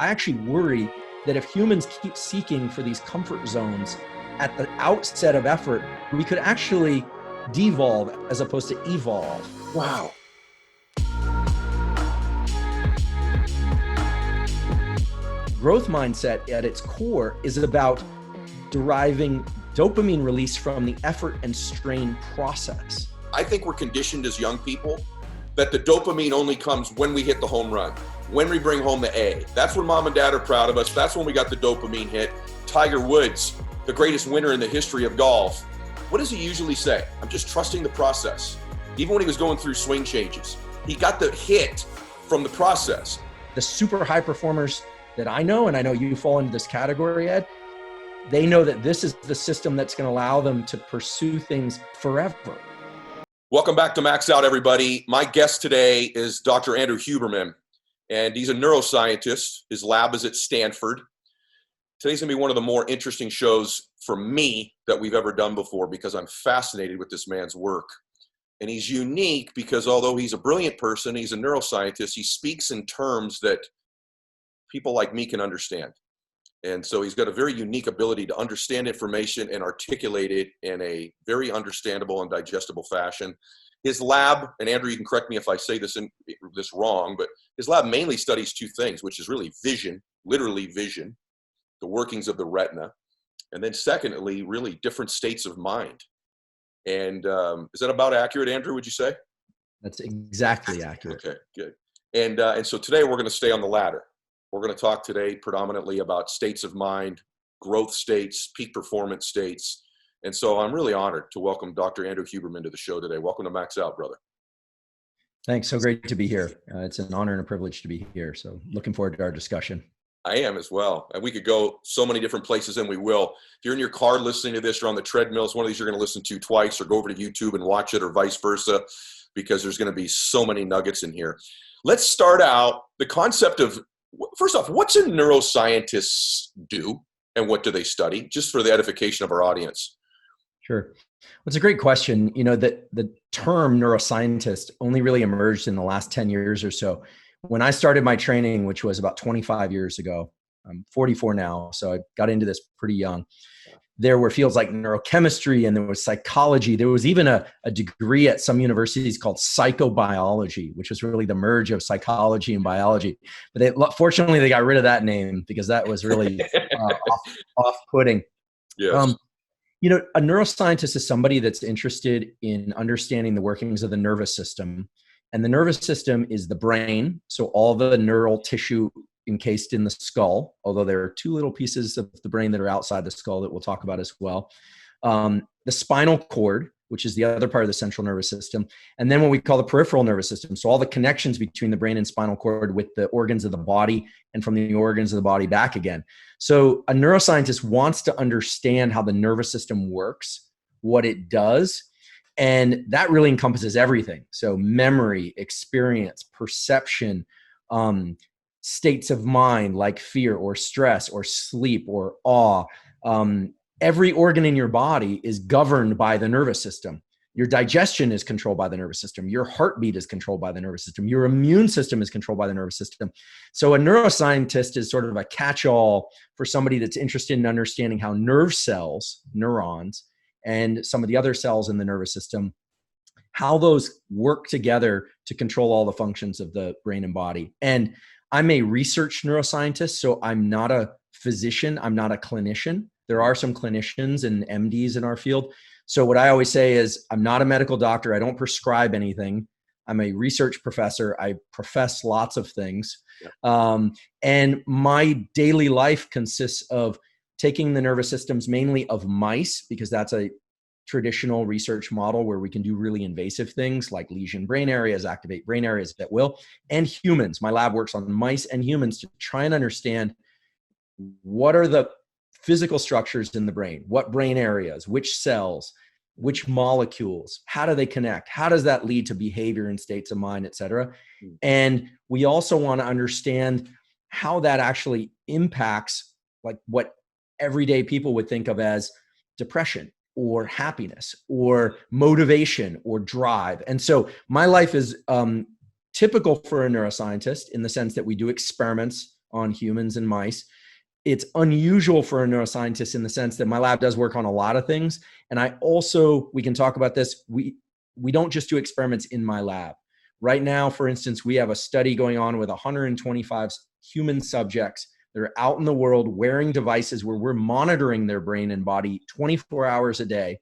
I actually worry that if humans keep seeking for these comfort zones at the outset of effort, we could actually devolve as opposed to evolve. Wow. Growth mindset at its core is about deriving dopamine release from the effort and strain process. I think we're conditioned as young people that the dopamine only comes when we hit the home run, when we bring home the A. That's when mom and dad are proud of us. That's when we got the dopamine hit. Tiger Woods, the greatest winner in the history of golf. What does he usually say? I'm just trusting the process. Even when he was going through swing changes, he got the hit from the process. The super high performers that I know, and I know you fall into this category, Ed, they know that this is the system that's going to allow them to pursue things forever. Welcome back to Maxout, everybody. My guest today is Dr. Andrew Huberman, and he's a neuroscientist. His lab is at Stanford. Today's going to be one of the more interesting shows for me that we've ever done before because I'm fascinated with this man's work. And he's unique because although he's a brilliant person, he's a neuroscientist, he speaks in terms that people like me can understand. And so he's got a very unique ability to understand information and articulate it in a very understandable and digestible fashion. His lab, and Andrew, you can correct me if I say this wrong, but his lab mainly studies two things, which is really vision, literally vision, the workings of the retina, and then secondly, really different states of mind. And is that about accurate, Andrew, would you say? That's exactly accurate. Okay, good. And so today we're going to stay on the latter. We're going to talk today predominantly about states of mind, growth states, peak performance states. And so I'm really honored to welcome Dr. Andrew Huberman to the show today. Welcome to Max Out, brother. Thanks. So great to be here. It's an honor and a privilege to be here. So looking forward to our discussion. I am as well. And we could go so many different places, and we will. If you're in your car listening to this or on the treadmill, it's one of these you're going to listen to twice, or go over to YouTube and watch it, or vice versa, because there's going to be so many nuggets in here. Let's start out the concept of, first off, what's a neuroscientist do and what do they study, just for the edification of our audience? Sure. Well, it's a great question. You know, that the term neuroscientist only really emerged in the last 10 years or so. When I started my training, which was about 25 years ago, I'm 44 now, so I got into this pretty young. There were fields like neurochemistry, and there was psychology. There was even a degree at some universities called psychobiology, which was really the merge of psychology and biology. But fortunately, they got rid of that name because that was really off-putting. Yes. You know, a neuroscientist is somebody that's interested in understanding the workings of the nervous system. And the nervous system is the brain, so all the neural tissue encased in the skull, although there are two little pieces of the brain that are outside the skull that we'll talk about as well. The spinal cord, which is the other part of the central nervous system, and then what we call the peripheral nervous system. So all the connections between the brain and spinal cord with the organs of the body and from the organs of the body back again. So a neuroscientist wants to understand how the nervous system works, what it does, and that really encompasses everything. So memory, experience, perception, states of mind like fear or stress or sleep or awe. Every organ in your body is governed by the nervous system. Your digestion is controlled by the nervous system. Your heartbeat is controlled by the nervous system. Your immune system is controlled by the nervous system. So a neuroscientist is sort of a catch-all for somebody that's interested in understanding how nerve cells, neurons, and some of the other cells in the nervous system, how those work together to control all the functions of the brain and body. And I'm a research neuroscientist, so I'm not a physician. I'm not a clinician. There are some clinicians and MDs in our field. So what I always say is I'm not a medical doctor. I don't prescribe anything. I'm a research professor. I profess lots of things. And my daily life consists of taking the nervous systems mainly of mice, because that's a traditional research model where we can do really invasive things like lesion brain areas, activate brain areas at will, and humans. My lab works on mice and humans to try and understand what are the physical structures in the brain, what brain areas, which cells, which molecules, how do they connect? How does that lead to behavior and states of mind, et cetera? And we also want to understand how that actually impacts like what everyday people would think of as depression or happiness or motivation or drive. And so my life is typical for a neuroscientist in the sense that we do experiments on humans and mice. It's unusual for a neuroscientist in the sense that my lab does work on a lot of things. And I also, we can talk about this, we don't just do experiments in my lab. Right now, for instance, we have a study going on with 125 human subjects that are out in the world wearing devices where we're monitoring their brain and body 24 hours a day.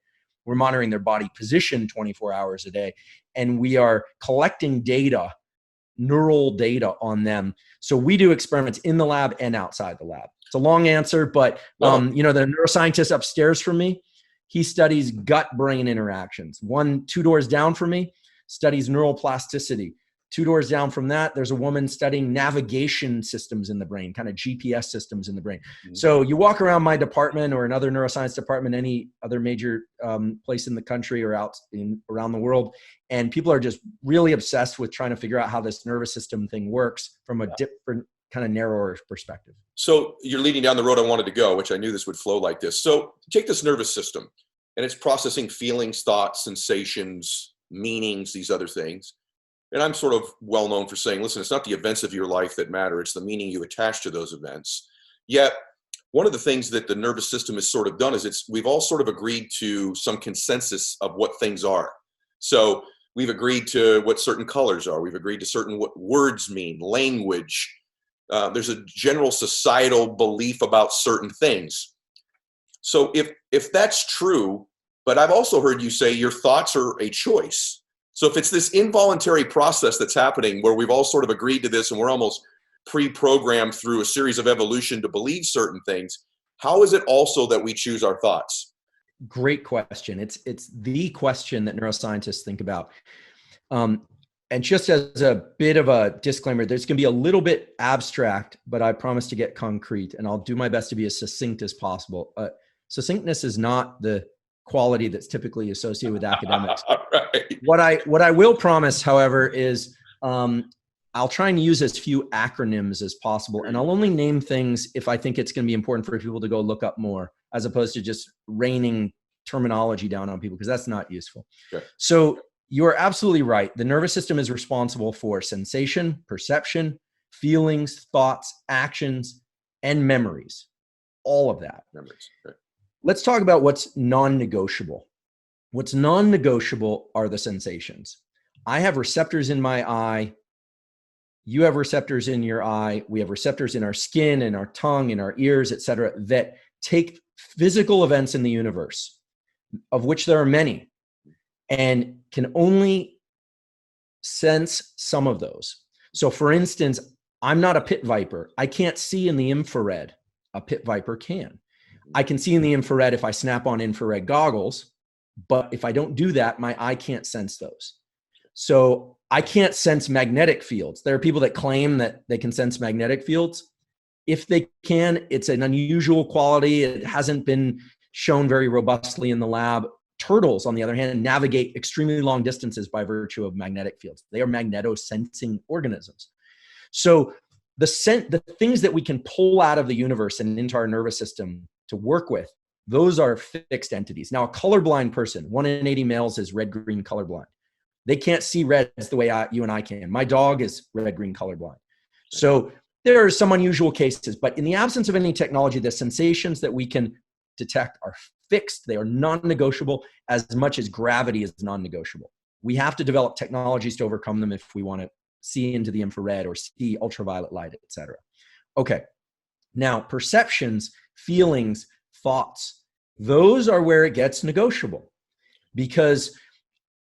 We're monitoring their body position 24 hours a day. And we are collecting data, neural data on them. So we do experiments in the lab and outside the lab. It's a long answer, but you know, the neuroscientist upstairs from me, he studies gut-brain interactions. 2 doors down from me studies neuroplasticity. 2 doors down from that, there's a woman studying navigation systems in the brain, kind of GPS systems in the brain. Mm-hmm. So you walk around my department or another neuroscience department, any other major place in the country or around the world, and people are just really obsessed with trying to figure out how this nervous system thing works from a different kind of narrower perspective. So you're leading down the road I wanted to go, which I knew this would flow like this. So take this nervous system, and it's processing feelings, thoughts, sensations, meanings, these other things. And I'm sort of well known for saying, listen, it's not the events of your life that matter, it's the meaning you attach to those events. Yet, one of the things that the nervous system has sort of done is we've all sort of agreed to some consensus of what things are. So we've agreed to what certain colors are. We've agreed to certain what words mean, language. There's a general societal belief about certain things. So if that's true, but I've also heard you say your thoughts are a choice. So if it's this involuntary process that's happening where we've all sort of agreed to this and we're almost pre-programmed through a series of evolution to believe certain things, how is it also that we choose our thoughts? Great question. It's the question that neuroscientists think about. And just as a bit of a disclaimer, there's going to be a little bit abstract, but I promise to get concrete, and I'll do my best to be as succinct as possible. Succinctness is not the quality that's typically associated with academics. Right. What I will promise, however, is I'll try and use as few acronyms as possible, and I'll only name things if I think it's going to be important for people to go look up more, as opposed to just raining terminology down on people, because that's not useful. Sure. So you're absolutely right. The nervous system is responsible for sensation, perception, feelings, thoughts, actions, and memories. All of that. Memories. Okay. Let's talk about what's non-negotiable. What's non-negotiable are the sensations. I have receptors in my eye. You have receptors in your eye. We have receptors in our skin, in our tongue, in our ears, etc., that take physical events in the universe, of which there are many, and can only sense some of those. So for instance, I'm not a pit viper. I can't see in the infrared. A pit viper can. I can see in the infrared if I snap on infrared goggles, but if I don't do that, my eye can't sense those. So I can't sense magnetic fields. There are people that claim that they can sense magnetic fields. If they can, it's an unusual quality. It hasn't been shown very robustly in the lab. Turtles, on the other hand, navigate extremely long distances by virtue of magnetic fields. They are magnetosensing organisms. So the things that we can pull out of the universe and into our nervous system to work with, those are fixed entities. Now, a colorblind person, 1 in 80 males is red-green colorblind. They can't see reds the way you and I can. My dog is red-green colorblind. So there are some unusual cases, but in the absence of any technology, the sensations that we can detect are fixed. They are non-negotiable, as much as gravity is non-negotiable. We have to develop technologies to overcome them if we want to see into the infrared or see ultraviolet light, et cetera. Okay. Now, perceptions, feelings, thoughts, those are where it gets negotiable. Because,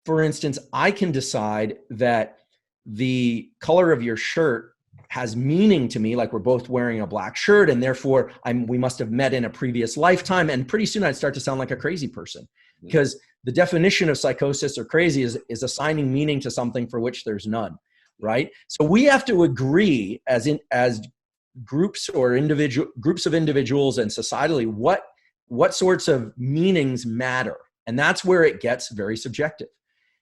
for instance, I can decide that the color of your shirt has meaning to me, like we're both wearing a black shirt, and therefore we must have met in a previous lifetime, and pretty soon I'd start to sound like a crazy person. Because the definition of psychosis or crazy is assigning meaning to something for which there's none, right? So we have to agree as groups or groups of individuals and societally what sorts of meanings matter. And that's where it gets very subjective.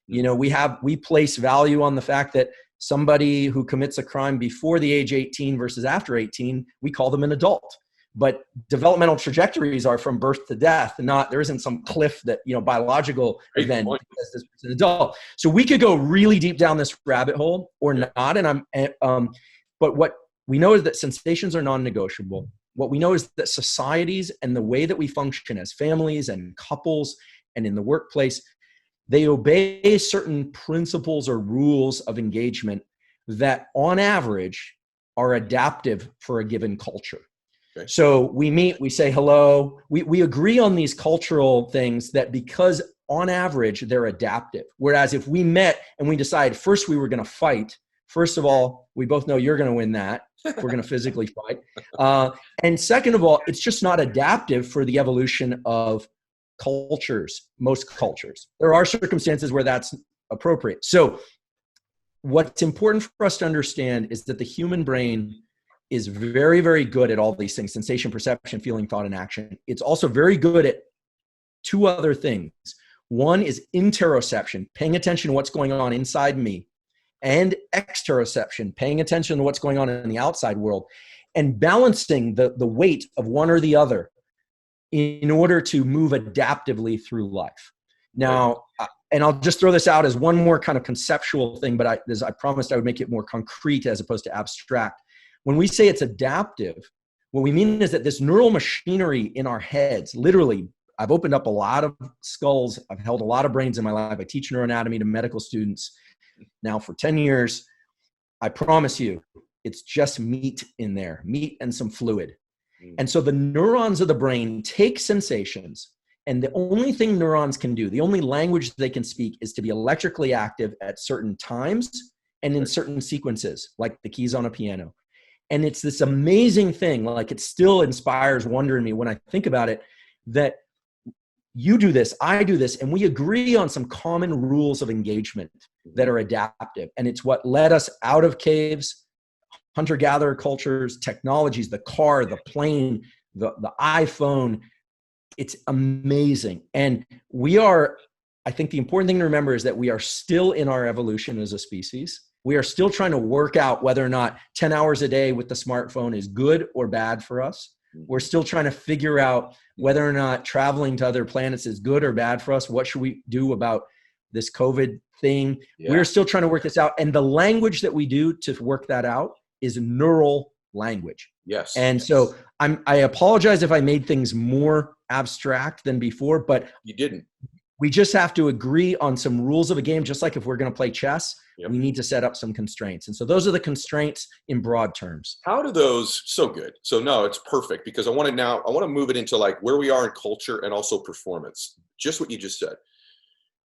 You know, we place value on the fact that somebody who commits a crime before the age 18 versus after 18, we call them an adult. But developmental trajectories are from birth to death, there isn't some cliff that, biological event says this person an adult. So we could go really deep down this rabbit hole or not. But we know is that sensations are non-negotiable. What we know is that societies and the way that we function as families and couples and in the workplace, they obey certain principles or rules of engagement that on average are adaptive for a given culture. Okay. So we meet, we say hello, we agree on these cultural things that because on average they're adaptive. Whereas if we met and we decide first we were going to fight, first of all, we both know you're going to win that. We're going to physically fight. And second of all, it's just not adaptive for the evolution of cultures, most cultures. There are circumstances where that's appropriate. So what's important for us to understand is that the human brain is very, very good at all these things: sensation, perception, feeling, thought, and action. It's also very good at two other things. One is interoception, paying attention to what's going on inside me, and exteroception, paying attention to what's going on in the outside world, and balancing the weight of one or the other in order to move adaptively through life. Now, and I'll just throw this out as one more kind of conceptual thing, but I promised I would make it more concrete as opposed to abstract. When we say it's adaptive, what we mean is that this neural machinery in our heads, literally, I've opened up a lot of skulls. I've held a lot of brains in my life. I teach neuroanatomy to medical students now for 10 years. I promise you, it's just meat in there, meat and some fluid. And so the neurons of the brain take sensations, and the only thing neurons can do, the only language they can speak, is to be electrically active at certain times and in certain sequences, like the keys on a piano. And it's this amazing thing, like it still inspires wonder in me when I think about it, that you do this, I do this, and we agree on some common rules of engagement that are adaptive. And it's what led us out of caves, hunter-gatherer cultures, technologies, the car, the plane, the iPhone. It's amazing. And we are, I think the important thing to remember is that we are still in our evolution as a species. We are still trying to work out whether or not 10 hours a day with the smartphone is good or bad for us. We're still trying to figure out whether or not traveling to other planets is good or bad for us. What should we do about this COVID thing? Yeah. We're still trying to work this out. And the language that we do to work that out is neural language. Yes. And so I apologize if I made things more abstract than before, but you didn't. We just have to agree on some rules of a game, just like if we're going to play chess. Yep. We need to set up some constraints. And so those are the constraints in broad terms. How do those, so good. So no, it's perfect, because I want to move it into like where we are in culture and also performance, just what you just said.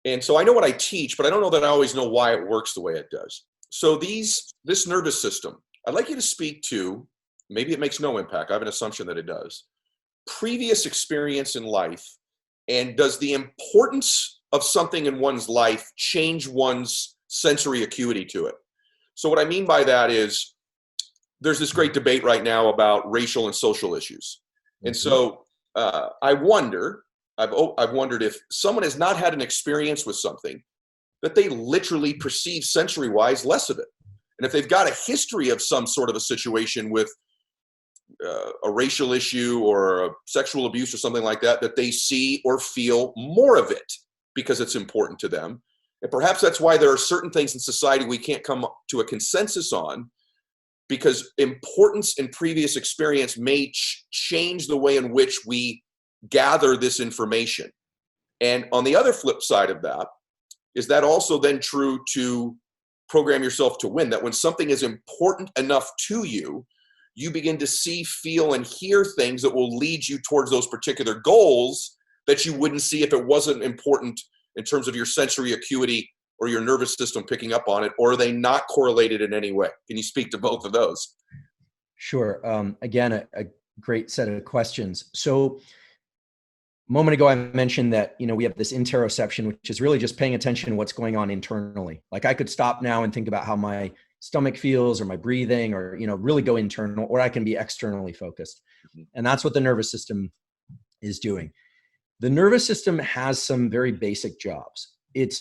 And so I know what I teach, but I don't know that I always know why it works the way it does. So this nervous system, I'd like you to speak to, maybe it makes no impact, I have an assumption that it does, previous experience in life, and does the importance of something in one's life change one's sensory acuity to it? So what I mean by that is there's this great debate right now about racial and social issues. And so I've wondered if someone has not had an experience with something, that they literally perceive sensory-wise less of it. And if they've got a history of some sort of a situation with a racial issue or a sexual abuse or something like that, that they see or feel more of it because it's important to them. And perhaps that's why there are certain things in society we can't come to a consensus on, because importance in previous experience may change the way in which we gather this information. And on the other flip side of that, is that also then true to program yourself to win? That when something is important enough to you, you begin to see, feel, and hear things that will lead you towards those particular goals that you wouldn't see if it wasn't important in terms of your sensory acuity or your nervous system picking up on it? Or are they not correlated in any way? Can you speak to both of those? Sure. Again, a great set of questions. So a moment ago, I mentioned that, we have this interoception, which is really just paying attention to what's going on internally. Like I could stop now and think about how my stomach feels or my breathing, or, really go internal, or I can be externally focused. And that's what the nervous system is doing. The nervous system has some very basic jobs. It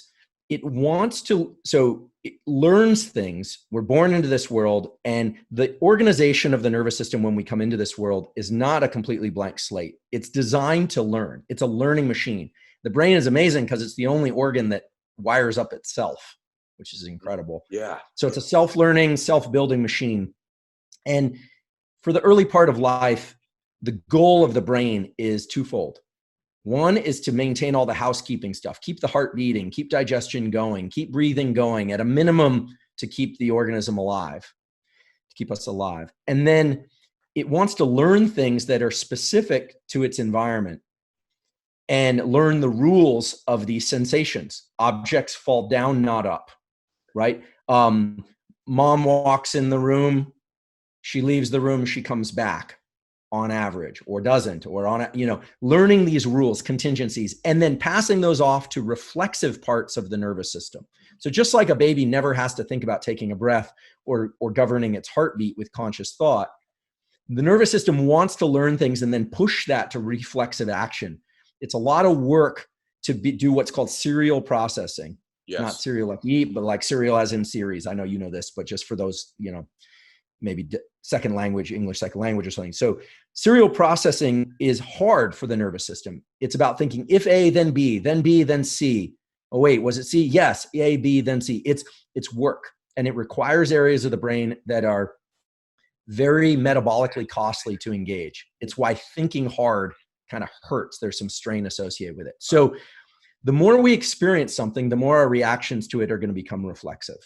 learns things. We're born into this world, and the organization of the nervous system when we come into this world is not a completely blank slate. It's designed to learn. It's a learning machine. The brain is amazing because it's the only organ that wires up itself, which is incredible. Yeah. So it's a self-learning, self-building machine. And for the early part of life, the goal of the brain is twofold. One is to maintain all the housekeeping stuff, keep the heart beating, keep digestion going, keep breathing going, at a minimum to keep the organism alive, to keep us alive. And then it wants to learn things that are specific to its environment and learn the rules of these sensations. Objects fall down, not up, right? Mom walks in the room, she leaves the room, she comes back on average, or doesn't, or learning these rules, contingencies, and then passing those off to reflexive parts of the nervous system. So just like a baby never has to think about taking a breath or governing its heartbeat with conscious thought, the nervous system wants to learn things and then push that to reflexive action. It's a lot of work to do what's called serial processing. Yes. Not cereal like you eat, but like serial as in series. I know you know this, but just for those, maybe second language, English second language or something. So serial processing is hard for the nervous system. It's about thinking if A, then B, then C. Oh, wait, was it C? Yes, A, B, then C. It's work, and it requires areas of the brain that are very metabolically costly to engage. It's why thinking hard kind of hurts. There's some strain associated with it. So the more we experience something, the more our reactions to it are going to become reflexive,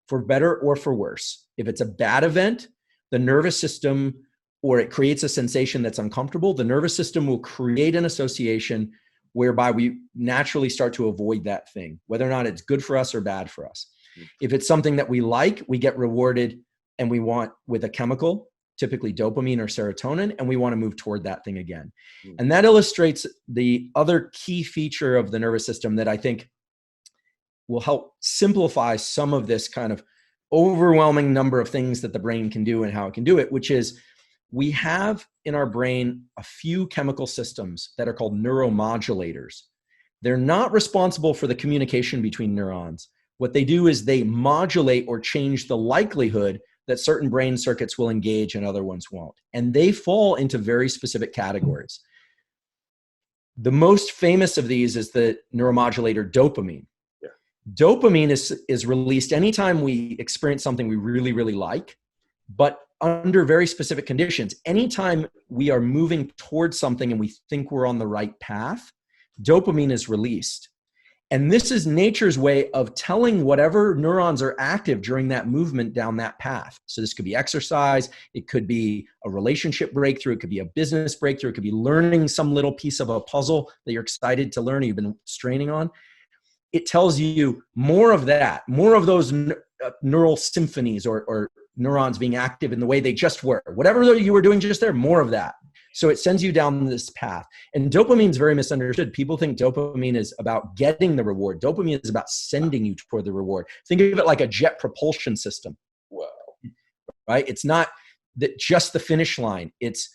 for better or for worse. If it's a bad event, the nervous system, or it creates a sensation that's uncomfortable, the nervous system will create an association whereby we naturally start to avoid that thing, whether or not it's good for us or bad for us. If it's something that we like, we get rewarded and we want with a chemical, typically dopamine or serotonin, and we want to move toward that thing again. And that illustrates the other key feature of the nervous system that I think will help simplify some of this kind of overwhelming number of things that the brain can do and how it can do it, which is we have in our brain a few chemical systems that are called neuromodulators. They're not responsible for the communication between neurons. What they do is they modulate or change the likelihood that certain brain circuits will engage and other ones won't. And they fall into very specific categories. The most famous of these is the neuromodulator dopamine. Yeah. Dopamine is released anytime we experience something we really, really like, but under very specific conditions. Anytime we are moving towards something and we think we're on the right path, dopamine is released. And this is nature's way of telling whatever neurons are active during that movement down that path. So this could be exercise, it could be a relationship breakthrough, it could be a business breakthrough, it could be learning some little piece of a puzzle that you're excited to learn, you've been straining on. It tells you more of that, more of those neural symphonies or neurons being active in the way they just were. Whatever you were doing just there, more of that. So it sends you down this path. And dopamine is very misunderstood. People think dopamine is about getting the reward. Dopamine is about sending you toward the reward. Think of it like a jet propulsion system. Wow. Right? It's not just the finish line. It's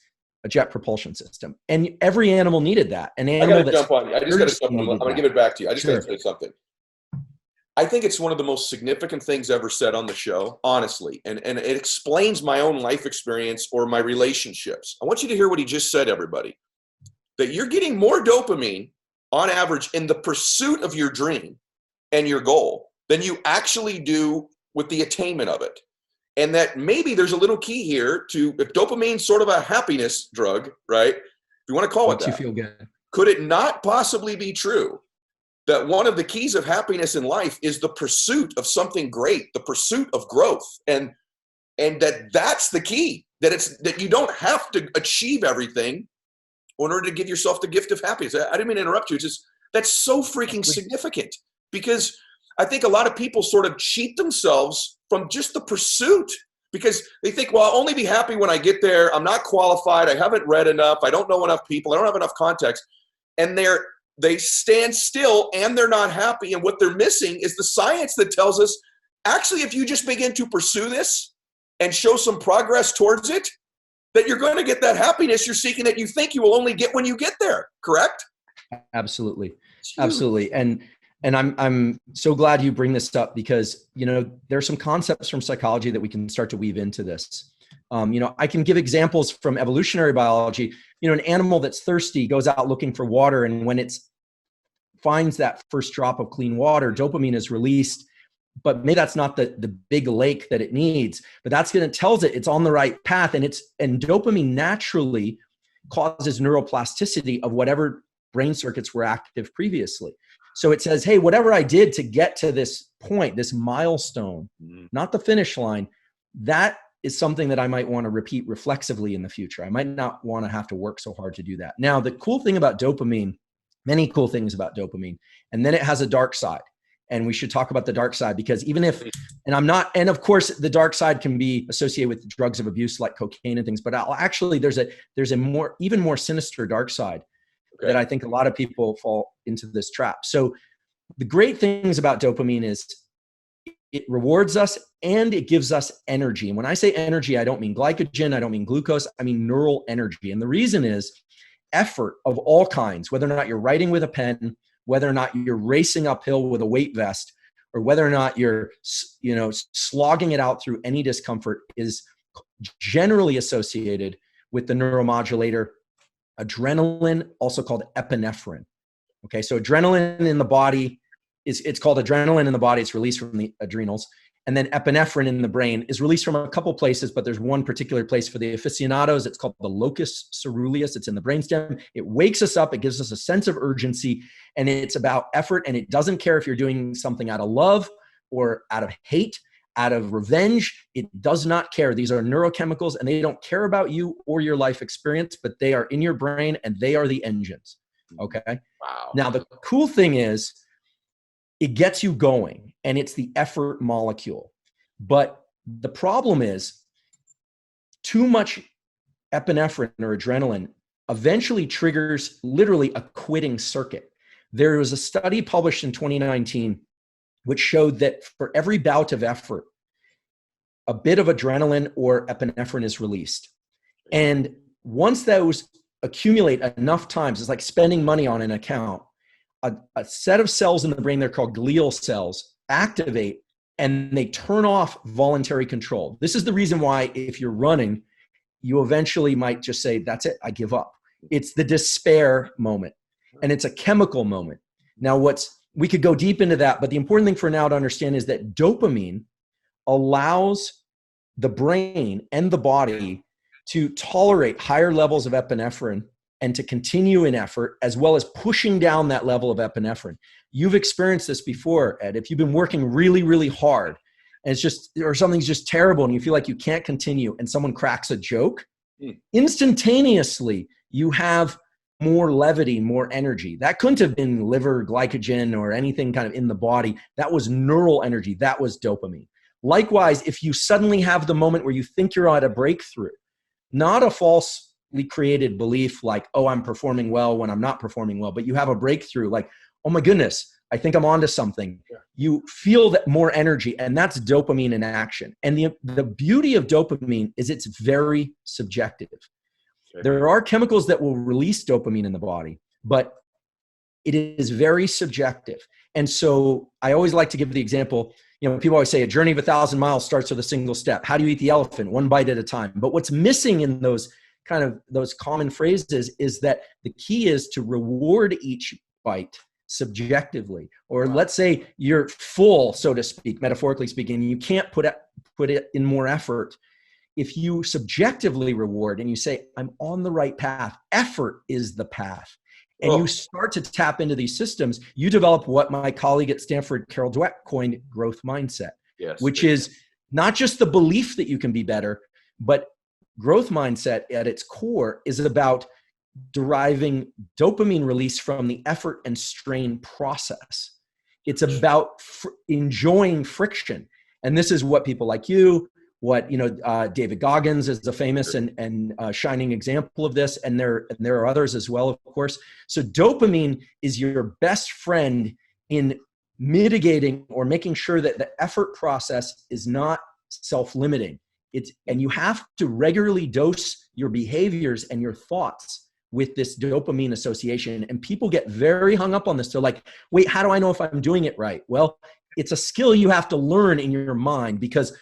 a jet propulsion system. And every animal needed that. An animal I got to jump on you. I just got to jump on. I'm going to give it back to you. I just got to say something. I think it's one of the most significant things ever said on the show, honestly, and it explains my own life experience or my relationships. I want you to hear what he just said, everybody, that you're getting more dopamine on average in the pursuit of your dream and your goal than you actually do with the attainment of it. And that maybe there's a little key here to, if dopamine's sort of a happiness drug, right? If you want to call it that. Makes you feel good. Could it not possibly be true that one of the keys of happiness in life is the pursuit of something great, the pursuit of growth, and that's the key, that you don't have to achieve everything in order to give yourself the gift of happiness. I didn't mean to interrupt you. It's just, that's so freaking significant, because I think a lot of people sort of cheat themselves from just the pursuit, because they think, well, I'll only be happy when I get there. I'm not qualified. I haven't read enough. I don't know enough people. I don't have enough context. And they stand still and they're not happy. And what they're missing is the science that tells us, actually, if you just begin to pursue this and show some progress towards it, that you're going to get that happiness you're seeking that you think you will only get when you get there. Correct? Absolutely. Absolutely. And I'm so glad you bring this up, because, there's some concepts from psychology that we can start to weave into this. I can give examples from evolutionary biology. An animal that's thirsty goes out looking for water, and when it finds that first drop of clean water, dopamine is released, but maybe that's not the big lake that it needs, but that's going to tells it it's on the right path. And dopamine naturally causes neuroplasticity of whatever brain circuits were active previously. So it says, hey, whatever I did to get to this point, this milestone, not the finish line, that is something that I might want to repeat reflexively in the future. I might not want to have to work so hard to do that. Now, the cool thing about dopamine, many cool things about dopamine, and then it has a dark side. And we should talk about the dark side, because even if, and of course the dark side can be associated with drugs of abuse like cocaine and things, but actually there's a even more sinister dark side that I think a lot of people fall into this trap. So the great things about dopamine is it rewards us and it gives us energy. And when I say energy, I don't mean glycogen, I don't mean glucose, I mean neural energy. And the reason is effort of all kinds, whether or not you're writing with a pen, whether or not you're racing uphill with a weight vest, or whether or not you're, slogging it out through any discomfort, is generally associated with the neuromodulator adrenaline, also called epinephrine. Okay, so adrenaline in the body it's called adrenaline in the body. It's released from the adrenals. And then epinephrine in the brain is released from a couple places, but there's one particular place for the aficionados. It's called the locus ceruleus. It's in the brainstem. It wakes us up. It gives us a sense of urgency, and it's about effort. And it doesn't care if you're doing something out of love or out of hate, out of revenge. It does not care. These are neurochemicals, and they don't care about you or your life experience, but they are in your brain and they are the engines. Okay. Wow. Now, the cool thing is, it gets you going, and it's the effort molecule. But the problem is too much epinephrine or adrenaline eventually triggers literally a quitting circuit. There was a study published in 2019 which showed that for every bout of effort, a bit of adrenaline or epinephrine is released. And once those accumulate enough times, it's like spending money on an account, a set of cells in the brain, they're called glial cells, activate, and they turn off voluntary control. This is the reason why if you're running, you eventually might just say, that's it, I give up. It's the despair moment, and it's a chemical moment. Now, we could go deep into that, but the important thing for now to understand is that dopamine allows the brain and the body to tolerate higher levels of epinephrine and to continue in effort, as well as pushing down that level of epinephrine. You've experienced this before, Ed. If you've been working really, really hard and it's just, or something's just terrible and you feel like you can't continue, and someone cracks a joke, instantaneously you have more levity, more energy. That couldn't have been liver glycogen or anything kind of in the body. That was neural energy. That was dopamine. Likewise, if you suddenly have the moment where you think you're at a breakthrough, not a falsely created belief like, oh, I'm performing well when I'm not performing well, but you have a breakthrough like, oh my goodness, I think I'm onto something. Yeah. You feel that more energy, and that's dopamine in action. And the beauty of dopamine is it's very subjective. Sure. There are chemicals that will release dopamine in the body, but it is very subjective. And so I always like to give the example, people always say a journey of 1,000 miles starts with a single step. How do you eat the elephant? One bite at a time. But what's missing in those common phrases is that the key is to reward each bite subjectively. Or let's say you're full, so to speak, metaphorically speaking, you can't put it in more effort. If you subjectively reward and you say, I'm on the right path, effort is the path. And you start to tap into these systems, you develop what my colleague at Stanford, Carol Dweck, coined growth mindset, which is not just the belief that you can be better, but growth mindset at its core is about deriving dopamine release from the effort and strain process. It's about enjoying friction. And this is what people like you, David Goggins is a famous and shining example of this. And there are others as well, of course. So dopamine is your best friend in mitigating or making sure that the effort process is not self-limiting. And you have to regularly dose your behaviors and your thoughts with this dopamine association. And people get very hung up on this. They're like, wait, how do I know if I'm doing it right? Well, it's a skill you have to learn in your mind, because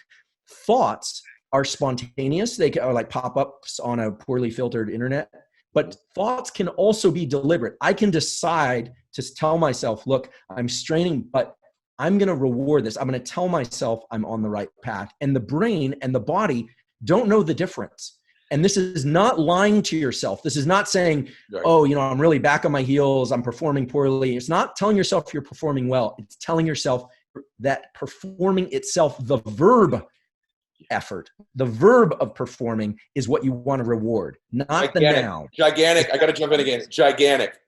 thoughts are spontaneous. They are like pop-ups on a poorly filtered internet, but thoughts can also be deliberate. I can decide to tell myself, look, I'm straining, but I'm going to reward this. I'm going to tell myself I'm on the right path. And the brain and the body don't know the difference. And this is not lying to yourself. This is not saying, oh, I'm really back on my heels, I'm performing poorly. It's not telling yourself you're performing well. It's telling yourself that performing itself, the verb effort, the verb of performing is what you want to reward, not the noun. Gigantic. I got to jump in again.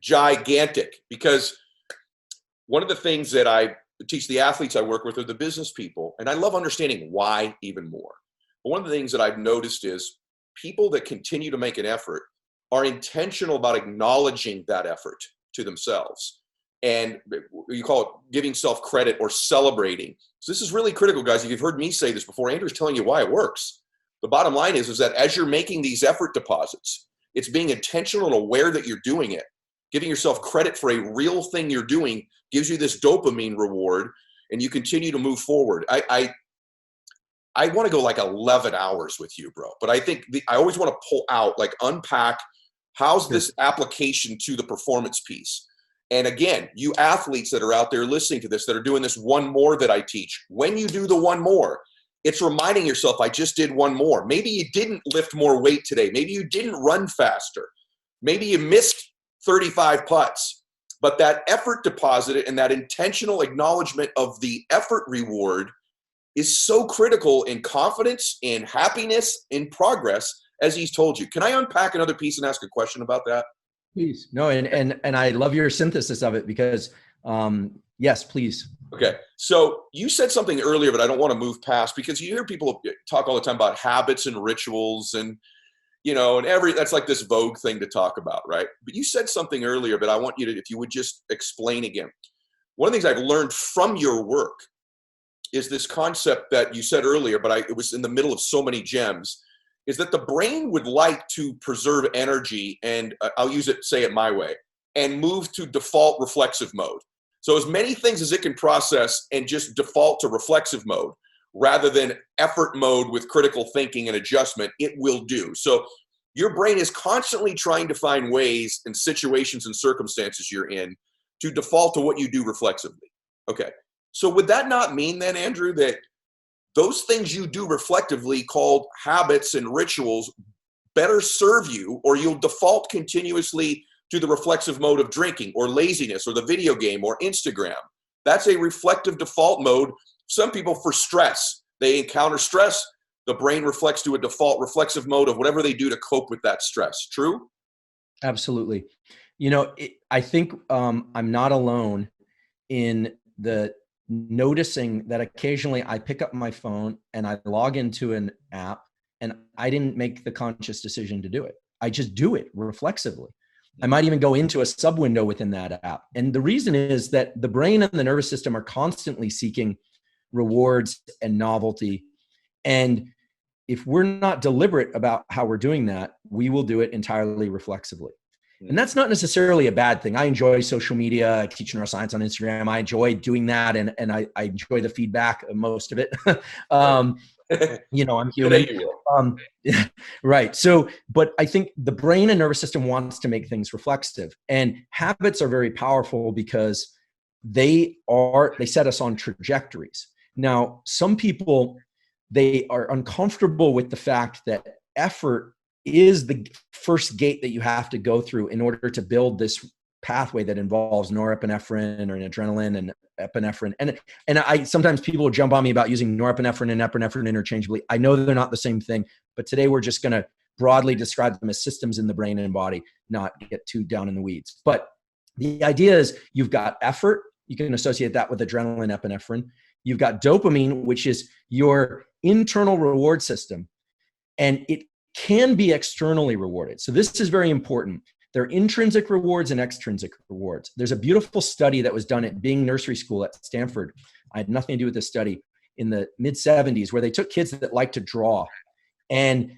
Gigantic. Because one of the things that I teach the athletes I work with are the business people. And I love understanding why even more. But one of the things that I've noticed is people that continue to make an effort are intentional about acknowledging that effort to themselves. And you call it giving self credit or celebrating. So this is really critical, guys. If you've heard me say this before, Andrew's telling you why it works. The bottom line is that as you're making these effort deposits, it's being intentional and aware that you're doing it. Giving yourself credit for a real thing you're doing gives you this dopamine reward, and you continue to move forward. I want to go like 11 hours with you, bro. But I think I always want to pull out, like unpack, how's this application to the performance piece? And again, you athletes that are out there listening to this, that are doing this one more that I teach, when you do the one more, it's reminding yourself, I just did one more. Maybe you didn't lift more weight today. Maybe you didn't run faster. Maybe you missed 35 putts. But that effort deposit and that intentional acknowledgement of the effort reward is so critical in confidence, in happiness, in progress, as he's told you. Can I unpack another piece and ask a question about that? Please. No, and I love your synthesis of it because, yes, please. Okay. So you said something earlier, but I don't want to move past, because you hear people talk all the time about habits and rituals and, and that's like this vogue thing to talk about, right? But you said something earlier, but I want you to, if you would just explain again. One of the things I've learned from your work is this concept that you said earlier, but it was in the middle of so many gems, is that the brain would like to preserve energy, and I'll say it my way, and move to default reflexive mode. So as many things as it can process and just default to reflexive mode, rather than effort mode with critical thinking and adjustment, it will do. So your brain is constantly trying to find ways and situations and circumstances you're in to default to what you do reflexively. Okay. So would that not mean then, Andrew, that those things you do reflectively, called habits and rituals, better serve you, or you'll default continuously to the reflexive mode of drinking or laziness or the video game or Instagram? That's a reflective default mode. Some people, for stress, they encounter stress, the brain reflects to a default reflexive mode of whatever they do to cope with that stress. True? Absolutely. I think I'm not alone in the noticing that occasionally I pick up my phone and I log into an app and I didn't make the conscious decision to do it. I just do it reflexively. I might even go into a sub window within that app. And the reason is that the brain and the nervous system are constantly seeking rewards and novelty. And if we're not deliberate about how we're doing that, we will do it entirely reflexively. And that's not necessarily a bad thing. I enjoy social media. I teach neuroscience on Instagram. I enjoy doing that. And I enjoy the feedback, most of it. I'm human. Right. So, but I think the brain and nervous system wants to make things reflexive, and habits are very powerful because they set us on trajectories. Now, some people, they are uncomfortable with the fact that effort is the first gate that you have to go through in order to build this pathway that involves norepinephrine or adrenaline and epinephrine. And I sometimes people will jump on me about using norepinephrine and epinephrine interchangeably. I know they're not the same thing, but today we're just going to broadly describe them as systems in the brain and body, not get too down in the weeds. But the idea is you've got effort. You can associate that with adrenaline, epinephrine. You've got dopamine, which is your internal reward system, and it can be externally rewarded. So this is very important. There are intrinsic rewards and extrinsic rewards. There's a beautiful study that was done at Bing Nursery School at Stanford. I had nothing to do with this study, in the mid-70s, where they took kids that like to draw, and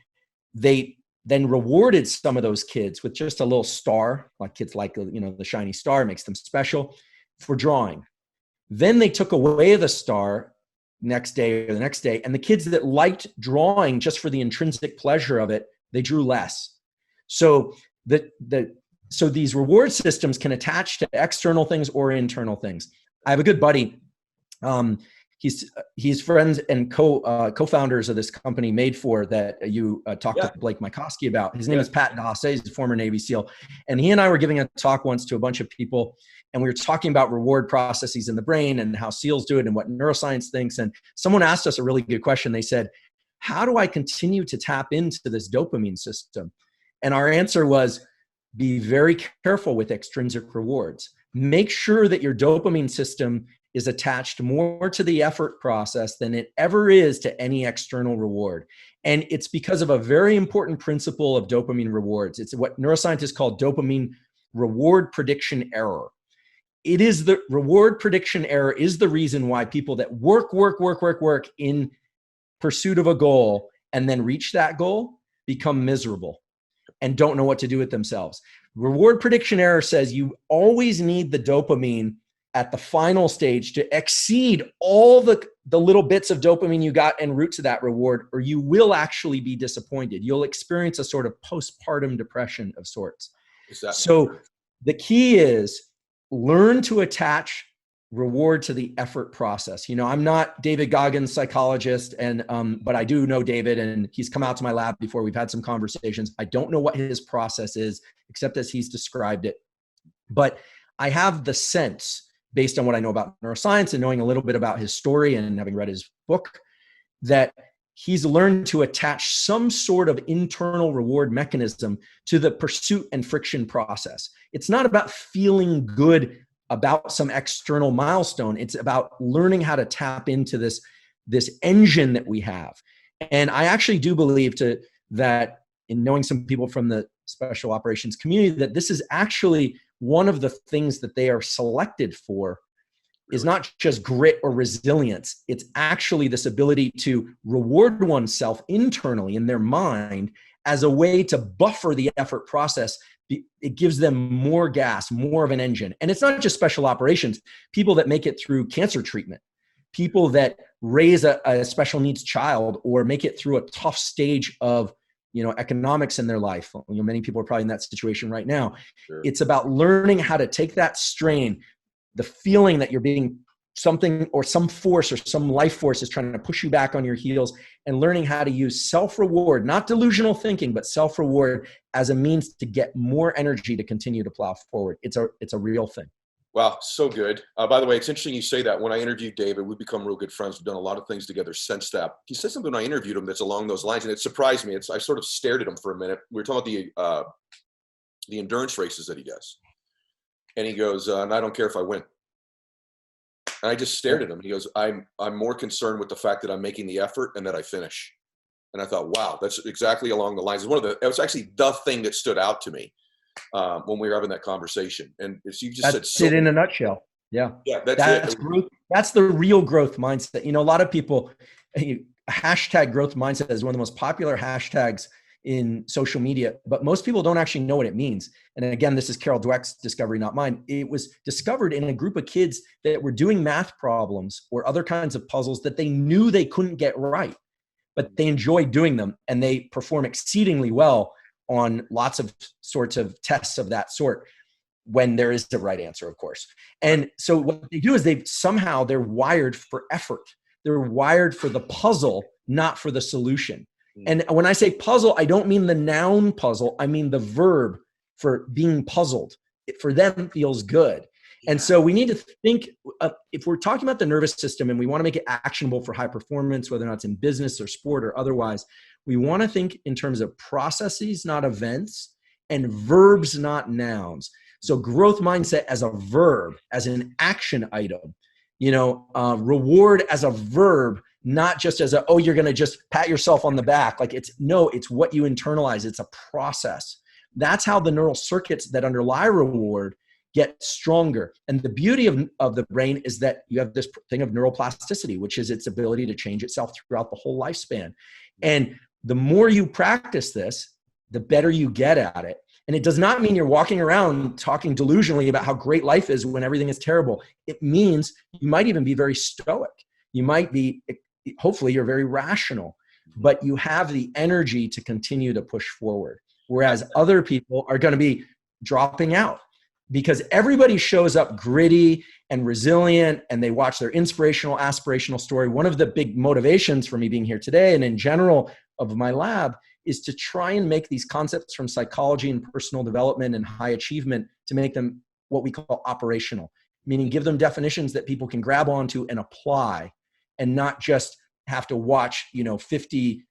they then rewarded some of those kids with just a little star, like kids like, the shiny star makes them special, for drawing. Then they took away the star next day or the next day, and the kids that liked drawing just for the intrinsic pleasure of it, they drew less. So so these reward systems can attach to external things or internal things. I have a good buddy He's friends and co-founders of this company Made For that you talked to Blake Mycoskie about. His name is Pat Dossey. He's a former Navy SEAL. And he and I were giving a talk once to a bunch of people, and we were talking about reward processes in the brain and how SEALs do it and what neuroscience thinks. And someone asked us a really good question. They said, how do I continue to tap into this dopamine system? And our answer was, be very careful with extrinsic rewards. Make sure that your dopamine system is attached more to the effort process than it ever is to any external reward. And it's because of a very important principle of dopamine rewards. It's what neuroscientists call dopamine reward prediction error. It is the reward prediction error is the reason why people that work in pursuit of a goal and then reach that goal become miserable and don't know what to do with themselves. Reward prediction error says you always need the dopamine at the final stage to exceed all the little bits of dopamine you got en route to that reward, or you will actually be disappointed. You'll experience a sort of postpartum depression of sorts. So the key is learn to attach reward to the effort process. You know, I'm not David Goggins' psychologist, and but I do know David, and he's come out to my lab before. We've had some conversations. I don't know what his process is, except as he's described it. But I have the sense, based on what I know about neuroscience and knowing a little bit about his story and having read his book, that he's learned to attach some sort of internal reward mechanism to the pursuit and friction process. It's not about feeling good about some external milestone. It's about learning how to tap into this engine that we have. And I actually do believe that in knowing some people from the special operations community, that this is actually one of the things that they are selected for is not just grit or resilience. It's actually this ability to reward oneself internally in their mind as a way to buffer the effort process. It gives them more gas, more of an engine. And it's not just special operations. People that make it through cancer treatment, people that raise a special needs child or make it through a tough stage of economics in their life. Many people are probably in that situation right now. Sure. It's about learning how to take that strain, the feeling that you're being something or some force or some life force is trying to push you back on your heels, and learning how to use self-reward, not delusional thinking, but self-reward as a means to get more energy to continue to plow forward. It's a real thing. Wow, so good. By the way, it's interesting you say that. When I interviewed David, we've become real good friends. We've done a lot of things together since that. He said something when I interviewed him that's along those lines, and it surprised me. I sort of stared at him for a minute. We were talking about the endurance races that he does. And he goes, and I don't care if I win. And I just stared at him. He goes, I'm more concerned with the fact that I'm making the effort and that I finish. And I thought, wow, that's exactly along the lines. It was actually the thing that stood out to me when we were having that conversation. And as you just that's said, it in a nutshell. Yeah. Yeah, that's it. Growth, that's the real growth mindset. A lot of people, hashtag growth mindset is one of the most popular hashtags in social media, but most people don't actually know what it means. And again, this is Carol Dweck's discovery, not mine. It was discovered in a group of kids that were doing math problems or other kinds of puzzles that they knew they couldn't get right, but they enjoyed doing them, and they perform exceedingly well on lots of sorts of tests of that sort when there is the right answer, of course. And so what they do is they're wired for effort. They're wired for the puzzle, not for the solution. And when I say puzzle, I don't mean the noun puzzle. I mean the verb for being puzzled. It, for them, feels good. Yeah. And so we need to think, if we're talking about the nervous system and we want to make it actionable for high performance, whether or not it's in business or sport or otherwise, we want to think in terms of processes, not events, and verbs, not nouns. So growth mindset as a verb, as an action item, reward as a verb, not just as you're going to just pat yourself on the back. It's what you internalize. It's a process. That's how the neural circuits that underlie reward get stronger. And the beauty of the brain is that you have this thing of neuroplasticity, which is its ability to change itself throughout the whole lifespan. And the more you practice this, the better you get at it. And it does not mean you're walking around talking delusionally about how great life is when everything is terrible. It means you might even be very stoic. You might be, hopefully you're very rational, but you have the energy to continue to push forward. Whereas other people are going to be dropping out. because everybody shows up gritty and resilient, and they watch their inspirational, aspirational story. One of the big motivations for me being here today and in general of my lab is to try and make these concepts from psychology and personal development and high achievement to make them what we call operational, meaning give them definitions that people can grab onto and apply, and not just have to watch, 50,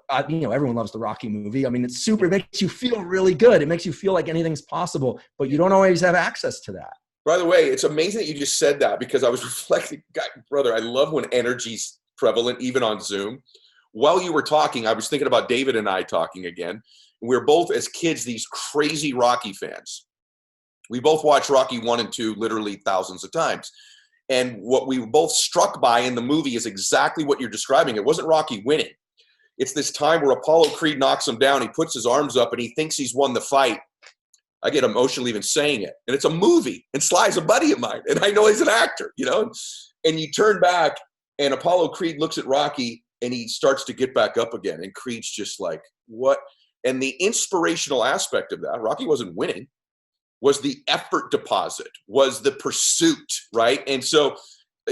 everyone loves the Rocky movie. I mean, it's super, it makes you feel really good. It makes you feel like anything's possible, but you don't always have access to that. By the way, it's amazing that you just said that, because I was reflecting, God, brother, I love when energy's prevalent, even on Zoom. While you were talking, I was thinking about David and I talking again. We were both, as kids, these crazy Rocky fans. We both watched Rocky 1 and 2 literally thousands of times. And what we were both struck by in the movie is exactly what you're describing. It wasn't Rocky winning. It's this time where Apollo Creed knocks him down. He puts his arms up and he thinks he's won the fight. I get emotional even saying it. And it's a movie. And Sly's a buddy of mine. And I know he's an actor, And you turn back and Apollo Creed looks at Rocky and he starts to get back up again. And Creed's just like, what? And the inspirational aspect of that, Rocky wasn't winning, was the effort deposit, was the pursuit, right? And so,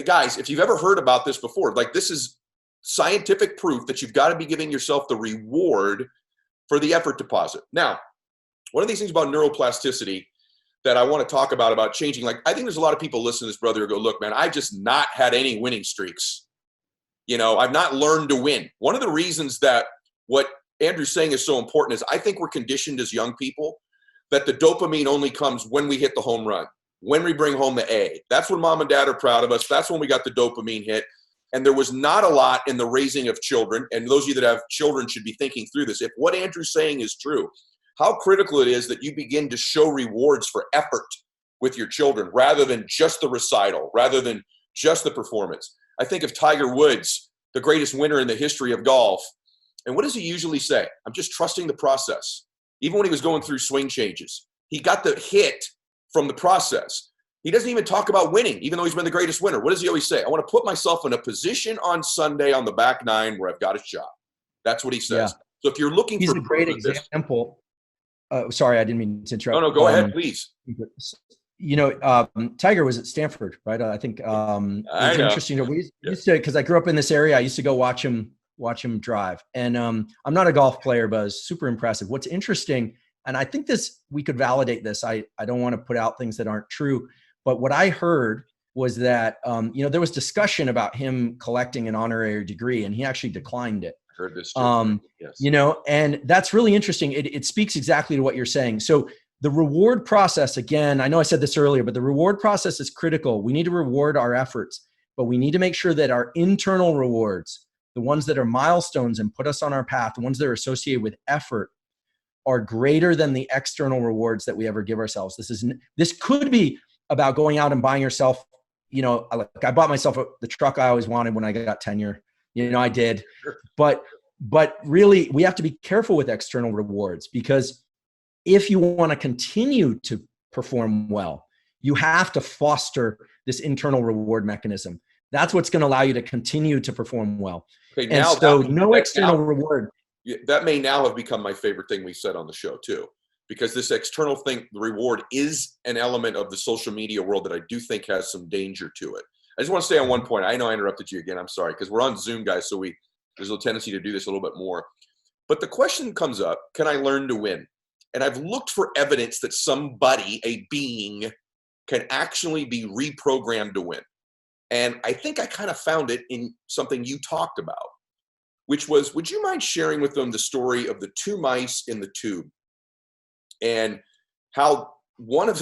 guys, if you've ever heard about this before, like, this is scientific proof that you've got to be giving yourself the reward for the effort deposit. Now, one of these things about neuroplasticity that I want to talk about changing, like, I think there's a lot of people listening to this, brother, who go, look, man, I've just not had any winning streaks. I've not learned to win. One of the reasons that what Andrew's saying is so important is I think we're conditioned as young people that the dopamine only comes when we hit the home run, when we bring home the A. That's when mom and dad are proud of us. That's when we got the dopamine hit. And there was not a lot in the raising of children. And those of you that have children should be thinking through this. If what Andrew's saying is true, how critical it is that you begin to show rewards for effort with your children rather than just the recital, rather than just the performance. I think of Tiger Woods, the greatest winner in the history of golf. And what does he usually say? I'm just trusting the process. Even when he was going through swing changes, he got the hit from the process. He doesn't even talk about winning, even though he's been the greatest winner. What does he always say? I want to put myself in a position on Sunday on the back nine where I've got a shot. That's what he says. Yeah. So if you're looking he's for a great example. Sorry, I didn't mean to interrupt. No, go ahead, please. Tiger was at Stanford, right? I think it's interesting. We used to, because I grew up in this area, I used to go watch him drive. And I'm not a golf player, but it's super impressive. What's interesting, and I think we could validate this. I don't want to put out things that aren't true, but what I heard was that, there was discussion about him collecting an honorary degree, and he actually declined it. I heard this too. Yes. And that's really interesting. It speaks exactly to what you're saying. So the reward process, again, I know I said this earlier, but the reward process is critical. We need to reward our efforts, but we need to make sure that our internal rewards, the ones that are milestones and put us on our path, the ones that are associated with effort, are greater than the external rewards that we ever give ourselves. This could be about going out and buying yourself, I bought myself the truck I always wanted when I got tenure. I did. But really, we have to be careful with external rewards, because if you want to continue to perform well, you have to foster this internal reward mechanism. That's what's going to allow you to continue to perform well. Okay, and so no external reward. That may now have become my favorite thing we said on the show too, because this external thing, the reward, is an element of the social media world that I do think has some danger to it. I just want to stay on one point. I know I interrupted you again. I'm sorry, because we're on Zoom, guys, so there's a tendency to do this a little bit more. But the question comes up, can I learn to win? And I've looked for evidence that somebody, a being, can actually be reprogrammed to win. And I think I kind of found it in something you talked about, which was, would you mind sharing with them the story of the two mice in the tube? And how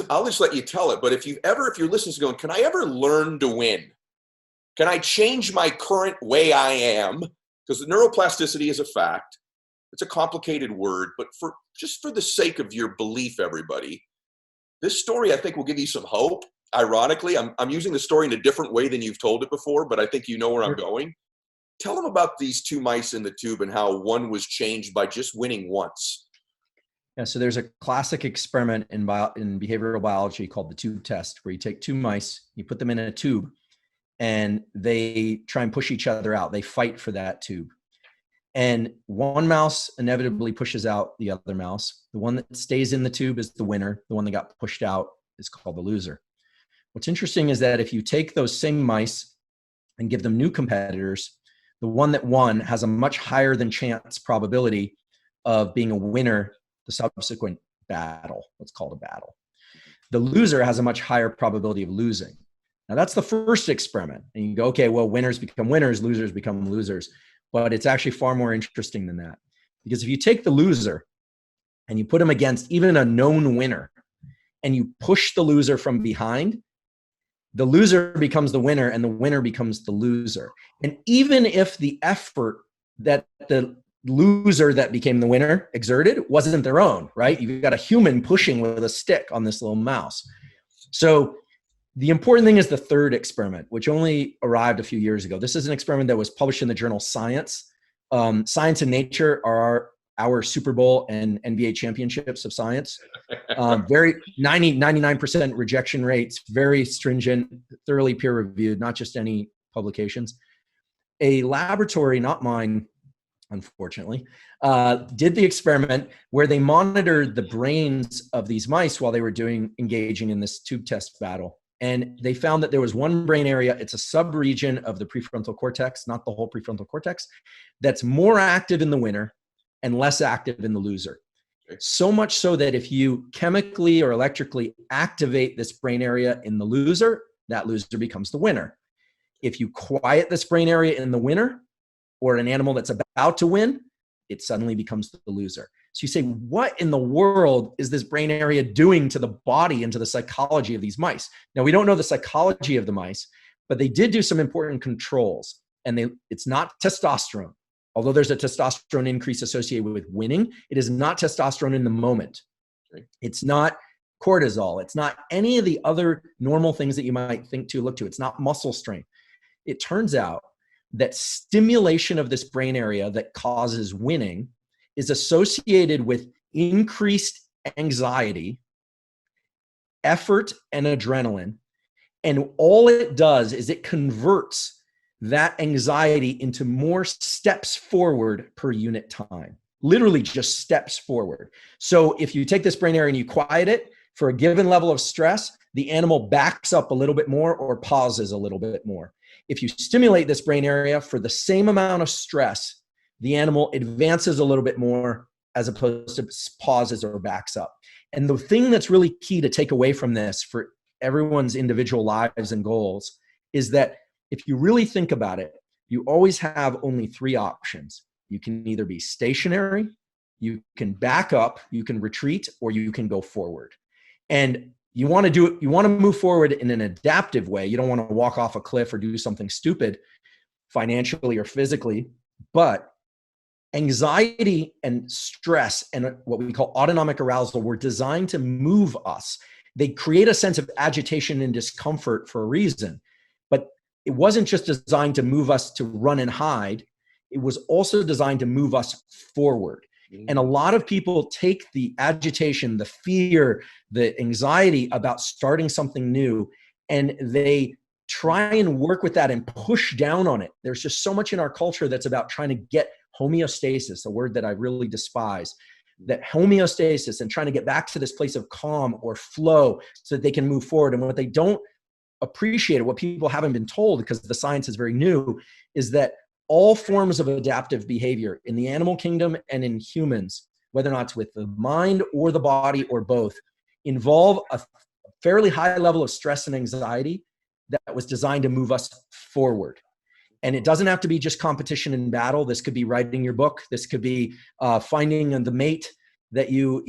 I'll just let you tell it, but if you're listening to going, can I ever learn to win? Can I change my current way I am? Because the neuroplasticity is a fact. It's a complicated word, but for the sake of your belief, everybody, this story I think will give you some hope. Ironically, I'm using the story in a different way than you've told it before, but I think you know where I'm going. Tell them about these two mice in the tube and how one was changed by just winning once. Yeah, so there's a classic experiment in behavioral biology called the tube test, where you take two mice, you put them in a tube, and they try and push each other out. They fight for that tube. And one mouse inevitably pushes out the other mouse. The one that stays in the tube is the winner. The one that got pushed out is called the loser. What's interesting is that if you take those same mice and give them new competitors, the one that won has a much higher than chance probability of being a winner the subsequent battle. What's called a battle. The loser has a much higher probability of losing. Now that's the first experiment. And you go, okay, well, winners become winners, losers become losers. But it's actually far more interesting than that. Because if you take the loser and you put him against even a known winner and you push the loser from behind, the loser becomes the winner and the winner becomes the loser. And even if the effort that the loser that became the winner exerted wasn't their own, right? You've got a human pushing with a stick on this little mouse. So the important thing is the third experiment, which only arrived a few years ago. This is an experiment that was published in the journal Science. Science and Nature are our Super Bowl and NBA championships of science. Very 99% rejection rates, very stringent, thoroughly peer reviewed, not just any publications. A laboratory, not mine, unfortunately, did the experiment where they monitored the brains of these mice while they were engaging in this tube test battle. And they found that there was one brain area, it's a sub-region of the prefrontal cortex, not the whole prefrontal cortex, that's more active in the winner and less active in the loser. So much so that if you chemically or electrically activate this brain area in the loser, that loser becomes the winner. If you quiet this brain area in the winner, or an animal that's about to win, it suddenly becomes the loser. So you say, what in the world is this brain area doing to the body and to the psychology of these mice? Now, we don't know the psychology of the mice, but they did do some important controls. And it's not testosterone. Although there's a testosterone increase associated with winning, it is not testosterone in the moment. It's not cortisol. It's not any of the other normal things that you might look to. It's not muscle strength. It turns out that stimulation of this brain area that causes winning is associated with increased anxiety, effort, and adrenaline. And all it does is it converts that anxiety into more steps forward per unit time, literally just steps forward. So if you take this brain area and you quiet it for a given level of stress, the animal backs up a little bit more or pauses a little bit more. If you stimulate this brain area for the same amount of stress, the animal advances a little bit more as opposed to pauses or backs up. And the thing that's really key to take away from this for everyone's individual lives and goals is that if you really think about it, you always have only three options. You can either be stationary, you can back up, you can retreat, or you can go forward. And you want to move forward in an adaptive way. You don't want to walk off a cliff or do something stupid financially or physically, but anxiety and stress and what we call autonomic arousal were designed to move us. They create a sense of agitation and discomfort for a reason, but it wasn't just designed to move us to run and hide. It was also designed to move us forward. And a lot of people take the agitation, the fear, the anxiety about starting something new, and they try and work with that and push down on it. There's just so much in our culture that's about trying to get homeostasis, a word that I really despise, that homeostasis and trying to get back to this place of calm or flow so that they can move forward. And what they don't appreciate, or what people haven't been told because the science is very new, is that all forms of adaptive behavior in the animal kingdom and in humans, whether or not it's with the mind or the body or both, involve a fairly high level of stress and anxiety that was designed to move us forward. And it doesn't have to be just competition and battle. This could be writing your book. This could be finding the mate that you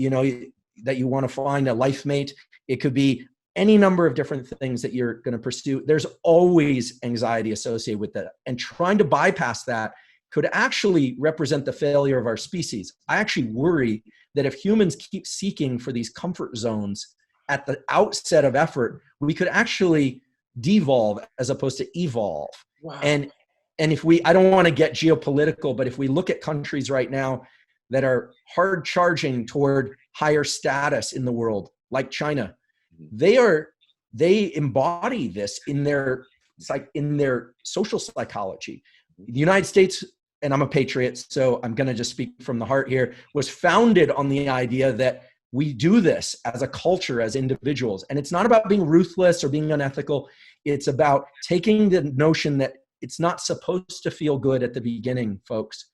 want to find, a life mate. It could be any number of different things that you're going to pursue. There's always anxiety associated with that. And trying to bypass that could actually represent the failure of our species. I actually worry that if humans keep seeking for these comfort zones at the outset of effort, we could actually devolve as opposed to evolve. Wow. And if I don't want to get geopolitical, but if we look at countries right now that are hard charging toward higher status in the world, like China, they embody this in their social psychology. The United States, and I'm a patriot, so I'm going to just speak from the heart here, was founded on the idea that we do this as a culture, as individuals. And it's not about being ruthless or being unethical. It's about taking the notion that it's not supposed to feel good at the beginning, folks.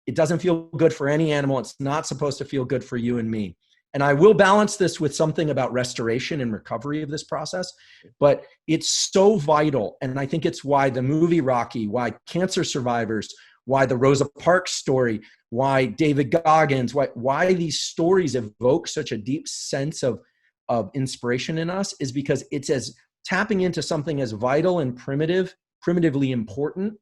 It doesn't feel good for any animal. It's not supposed to feel good for you and me. And I will balance this with something about restoration and recovery of this process, but it's so vital. And I think it's why the movie Rocky, why cancer survivors, why the Rosa Parks story, why David Goggins, why these stories evoke such a deep sense of inspiration in us, is because it's as tapping into something as vital and primitively important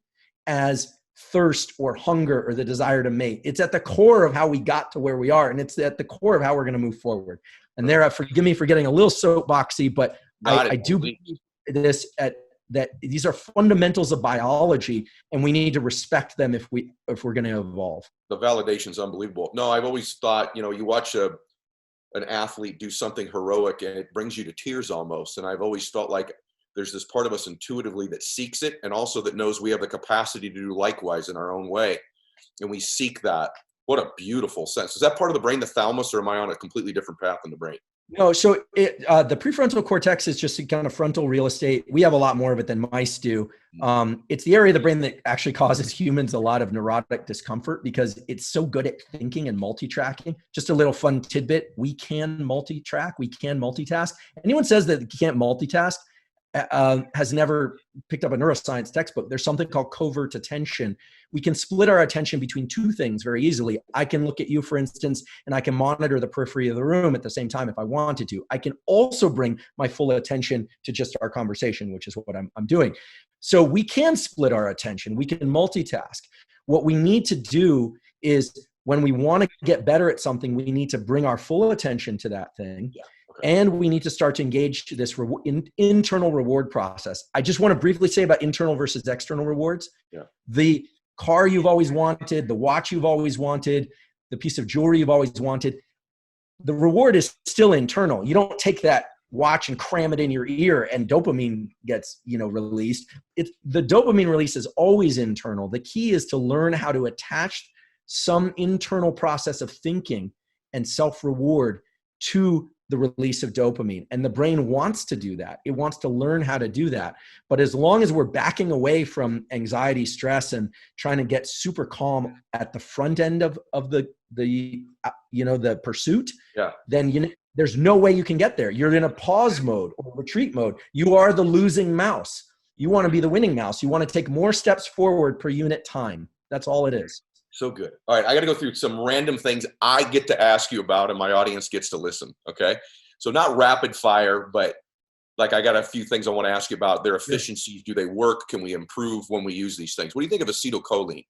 as thirst or hunger or the desire to mate. It's at the core of how we got to where we are, and it's at the core of how we're going to move forward. And there, forgive me for getting a little soapboxy, but I do believe this that these are fundamentals of biology, and we need to respect them if we're going to evolve. The validation's unbelievable. No, I've always thought, you watch an athlete do something heroic and it brings you to tears almost. And I've always felt like there's this part of us intuitively that seeks it, and also that knows we have the capacity to do likewise in our own way. And we seek that. What a beautiful sense. Is that part of the brain, the thalamus, or am I on a completely different path in the brain? No, so the prefrontal cortex is just kind of frontal real estate. We have a lot more of it than mice do. It's the area of the brain that actually causes humans a lot of neurotic discomfort because it's so good at thinking and multitracking. Just a little fun tidbit: we can multitrack, we can multitask. Anyone says that you can't multitask has never picked up a neuroscience textbook. There's something called covert attention. We can split our attention between two things very easily. I can look at you, for instance, and I can monitor the periphery of the room at the same time if I wanted to. I can also bring my full attention to just our conversation, which is what I'm doing. So we can split our attention. We can multitask. What we need to do is, when we want to get better at something, we need to bring our full attention to that thing. Yeah. Okay. And we need to start to engage this internal reward process. I just want to briefly say about internal versus external rewards. Yeah. The car you've always wanted, the watch you've always wanted, the piece of jewelry you've always wanted, the reward is still internal. You don't take that watch and cram it in your ear and dopamine gets, released. The dopamine release is always internal. The key is to learn how to attach some internal process of thinking and self-reward to the release of dopamine. And the brain wants to do that. It wants to learn how to do that. But as long as we're backing away from anxiety, stress, and trying to get super calm at the front end of the pursuit, then there's no way you can get there. You're in a pause mode or retreat mode. You are the losing mouse. You want to be the winning mouse. You want to take more steps forward per unit time. That's all it is. So good. All right, I got to go through some random things I get to ask you about and my audience gets to listen, okay? So not rapid fire, but like I got a few things I want to ask you about. Their efficiencies, do they work? Can we improve when we use these things? What do you think of acetylcholine?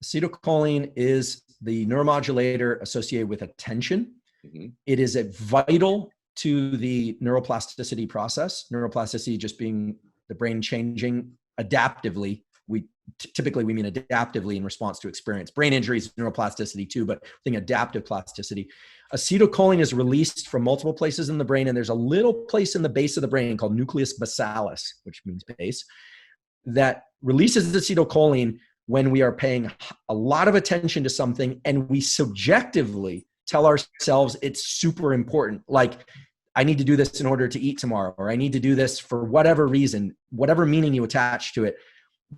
Acetylcholine is the neuromodulator associated with attention. Mm-hmm. It is vital to the neuroplasticity process. Neuroplasticity just being the brain changing adaptively. Typically we mean adaptively in response to experience. Brain injuries, neuroplasticity too, but I think adaptive plasticity. Acetylcholine is released from multiple places in the brain, and there's a little place in the base of the brain called nucleus basalis, which means base, that releases acetylcholine when we are paying a lot of attention to something and we subjectively tell ourselves it's super important. Like, I need to do this in order to eat tomorrow, or I need to do this for whatever reason, whatever meaning you attach to it.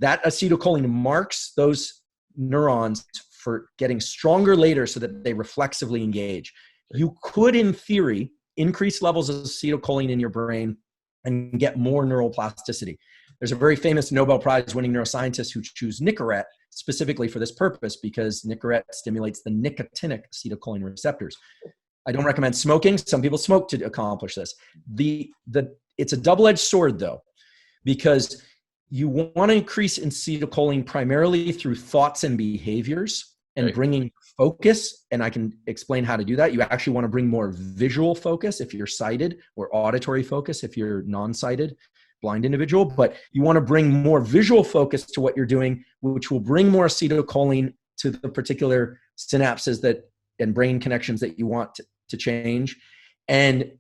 That acetylcholine marks those neurons for getting stronger later so that they reflexively engage. You could, in theory, increase levels of acetylcholine in your brain and get more neuroplasticity. There's a very famous Nobel Prize winning neuroscientist who choose Nicorette specifically for this purpose because Nicorette stimulates the nicotinic acetylcholine receptors. I don't recommend smoking. Some people smoke to accomplish this. It's a double-edged sword, though, because you want to increase acetylcholine primarily through thoughts and behaviors and bringing focus. And I can explain how to do that. You actually want to bring more visual focus if you're sighted, or auditory focus if you're non-sighted, blind individual. But you want to bring more visual focus to what you're doing, which will bring more acetylcholine to the particular synapses and brain connections that you want to change. And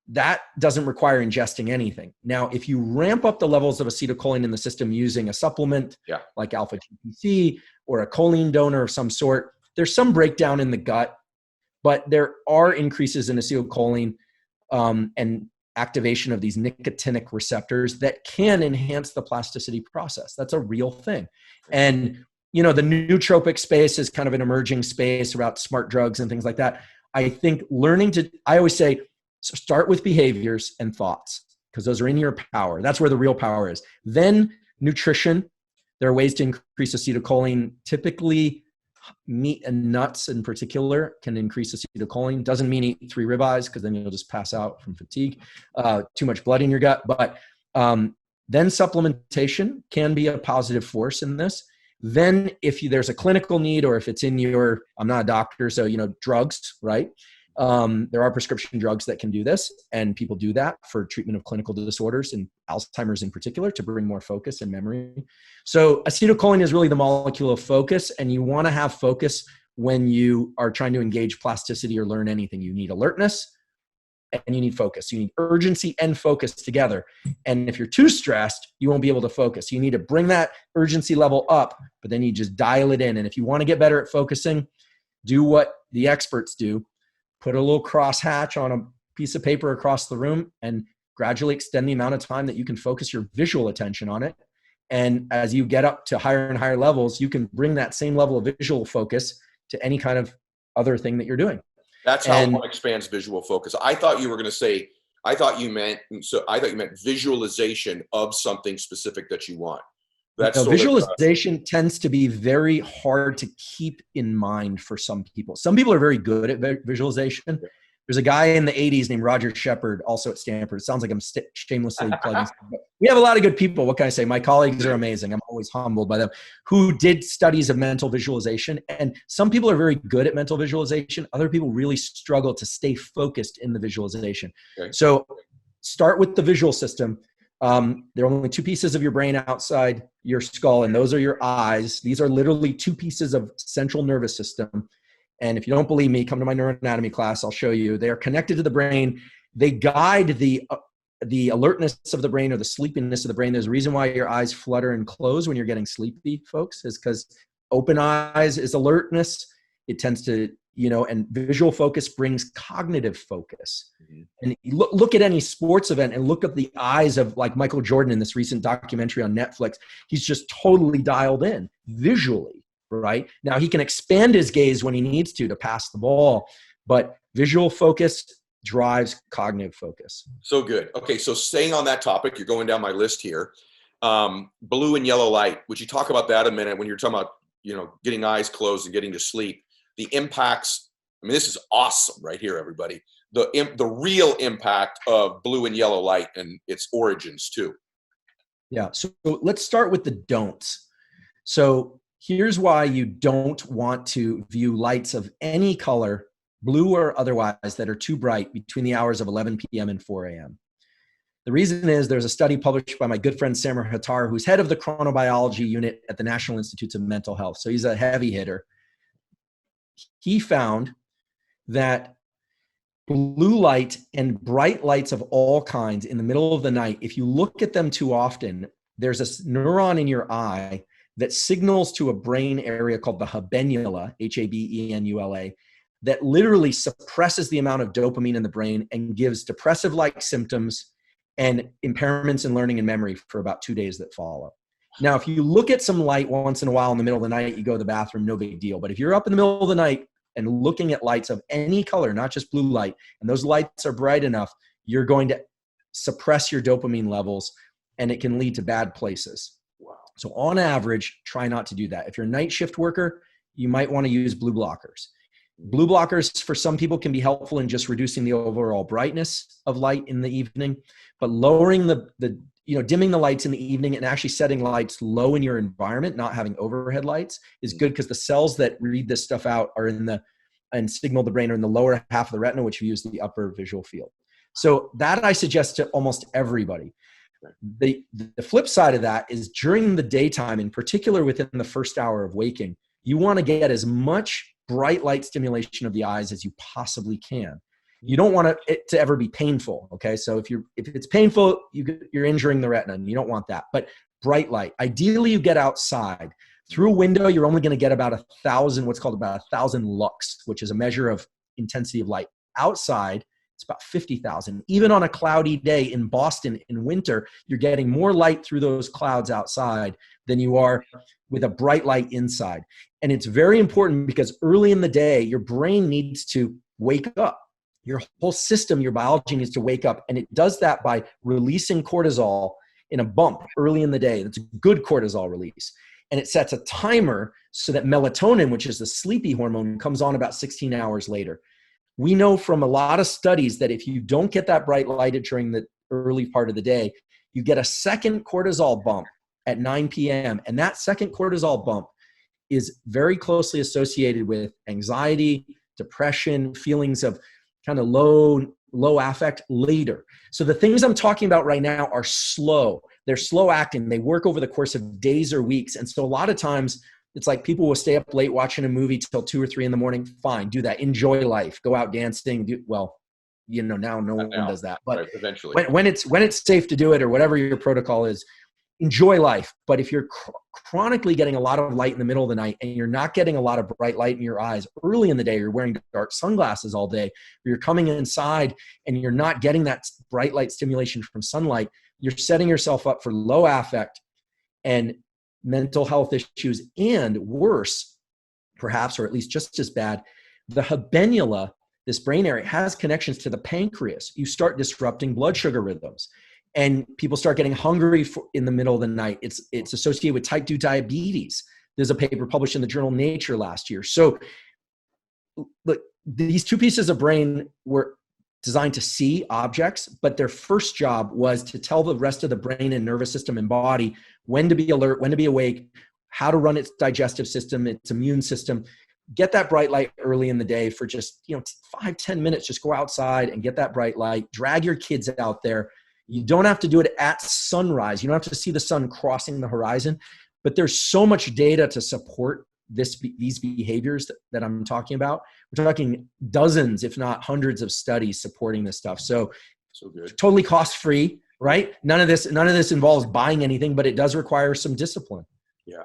that doesn't require ingesting anything. Now, if you ramp up the levels of acetylcholine in the system using a supplement like alpha-TPC or a choline donor of some sort, there's some breakdown in the gut. but there are increases in acetylcholine and activation of these nicotinic receptors that can enhance the plasticity process. That's a real thing. And, the nootropic space is kind of an emerging space about smart drugs and things like that. I think I always say, start with behaviors and thoughts, because those are in your power. That's where the real power is. Then nutrition. There are ways to increase acetylcholine. Typically, meat and nuts in particular can increase acetylcholine. Doesn't mean eat 3 ribeyes, because then you'll just pass out from fatigue, too much blood in your gut. But then supplementation can be a positive force in this. Then if there's a clinical need, or if it's in I'm not a doctor, so, drugs, right? There are prescription drugs that can do this, and people do that for treatment of clinical disorders, and Alzheimer's in particular, to bring more focus and memory. So acetylcholine is really the molecule of focus, and you want to have focus when you are trying to engage plasticity or learn anything. You need alertness and you need focus. You need urgency and focus together. And if you're too stressed, you won't be able to focus. You need to bring that urgency level up, but then you just dial it in. And if you want to get better at focusing, do what the experts do. Put a little crosshatch on a piece of paper across the room and gradually extend the amount of time that you can focus your visual attention on it. And as you get up to higher and higher levels, you can bring that same level of visual focus to any kind of other thing that you're doing. That's how one expands visual focus. I thought you were going to say, I thought you meant visualization of something specific that you want. Visualization tends to be very hard to keep in mind for some people. Some people are very good at visualization. Yeah. There's a guy in the 80s named Roger Shepard, also at Stanford. It sounds like I'm shamelessly plugging. We have a lot of good people. What can I say? My colleagues are amazing. I'm always humbled by them, who did studies of mental visualization. And some people are very good at mental visualization. Other people really struggle to stay focused in the visualization. Okay. So start with the visual system. There are only 2 pieces of your brain outside your skull, and those are your eyes. These are literally 2 pieces of central nervous system. And if you don't believe me, come to my neuroanatomy class. I'll show you. They are connected to the brain. They guide the alertness of the brain or the sleepiness of the brain. There's a reason why your eyes flutter and close when you're getting sleepy, folks, is because open eyes is alertness. It tends to, and visual focus brings cognitive focus. Mm-hmm. And look at any sports event and look at the eyes of like Michael Jordan in this recent documentary on Netflix. He's just totally dialed in visually. Right? Now he can expand his gaze when he needs to pass the ball, but visual focus drives cognitive focus. So good. Okay. So staying on that topic, you're going down my list here. Blue and yellow light. Would you talk about that a minute when you're talking about, getting eyes closed and getting to sleep, the impacts? I mean, this is awesome right here, everybody. The real impact of blue and yellow light and its origins too. Yeah. So let's start with the don'ts. So here's why you don't want to view lights of any color, blue or otherwise, that are too bright between the hours of 11 p.m. and 4 a.m. The reason is there's a study published by my good friend Samar Hattar, who's head of the chronobiology unit at the National Institutes of Mental Health. So he's a heavy hitter. He found that blue light and bright lights of all kinds in the middle of the night, if you look at them too often, there's a neuron in your eye that signals to a brain area called the habenula, H-A-B-E-N-U-L-A, that literally suppresses the amount of dopamine in the brain and gives depressive-like symptoms and impairments in learning and memory for about 2 days that follow. Now, if you look at some light once in a while in the middle of the night, you go to the bathroom, no big deal. But if you're up in the middle of the night and looking at lights of any color, not just blue light, and those lights are bright enough, you're going to suppress your dopamine levels, and it can lead to bad places. So on average, try not to do that. If you're a night shift worker, you might want to use blue blockers. Blue blockers for some people can be helpful in just reducing the overall brightness of light in the evening, but lowering dimming the lights in the evening and actually setting lights low in your environment, not having overhead lights, is good, because the cells that read this stuff out are and signal the brain are in the lower half of the retina, which views the upper visual field. So that I suggest to almost everybody. The flip side of that is during the daytime, in particular within the first hour of waking, you want to get as much bright light stimulation of the eyes as you possibly can. You don't want it to ever be painful. Okay. So if it's painful, you're injuring the retina, and you don't want that. But bright light, ideally you get outside. Through a window, you're only going to get about 1,000, what's called about 1,000 lux, which is a measure of intensity of light. Outside, it's about 50,000. Even on a cloudy day in Boston in winter, you're getting more light through those clouds outside than you are with a bright light inside. And it's very important because early in the day, your brain needs to wake up. Your whole system, your biology needs to wake up. And it does that by releasing cortisol in a bump early in the day. That's a good cortisol release. And it sets a timer so that melatonin, which is the sleepy hormone, comes on about 16 hours later. We know from a lot of studies that if you don't get that bright light during the early part of the day, you get a second cortisol bump at 9 p.m. And that second cortisol bump is very closely associated with anxiety, depression, feelings of kind of low affect later. So the things I'm talking about right now are slow. They're slow acting. They work over the course of days or weeks. And so a lot of times it's like people will stay up late watching a movie till 2 or 3 in the morning. Fine, do that. Enjoy life. Go out dancing. Now no one does that. But right, eventually, when it's safe to do it or whatever your protocol is, enjoy life. But if you're chronically getting a lot of light in the middle of the night and you're not getting a lot of bright light in your eyes early in the day, you're wearing dark sunglasses all day, or you're coming inside and you're not getting that bright light stimulation from sunlight, you're setting yourself up for low affect and mental health issues, and worse, perhaps, or at least just as bad, the habenula, this brain area, has connections to the pancreas. You start disrupting blood sugar rhythms. And people start getting hungry in the middle of the night. It's associated with type 2 diabetes. There's a paper published in the journal Nature last year. So look, these two pieces of brain were designed to see objects, but their first job was to tell the rest of the brain and nervous system and body when to be alert, when to be awake, how to run its digestive system, its immune system. Get that bright light early in the day for just 5-10 minutes. Just go outside and get that bright light. Drag your kids out there. You don't have to do it at sunrise. You don't have to see the sun crossing the horizon, but there's so much data to support these behaviors that I'm talking about. We're talking dozens, if not hundreds of studies supporting this stuff. So good. Totally cost-free, right? None of this involves buying anything, but it does require some discipline. Yeah.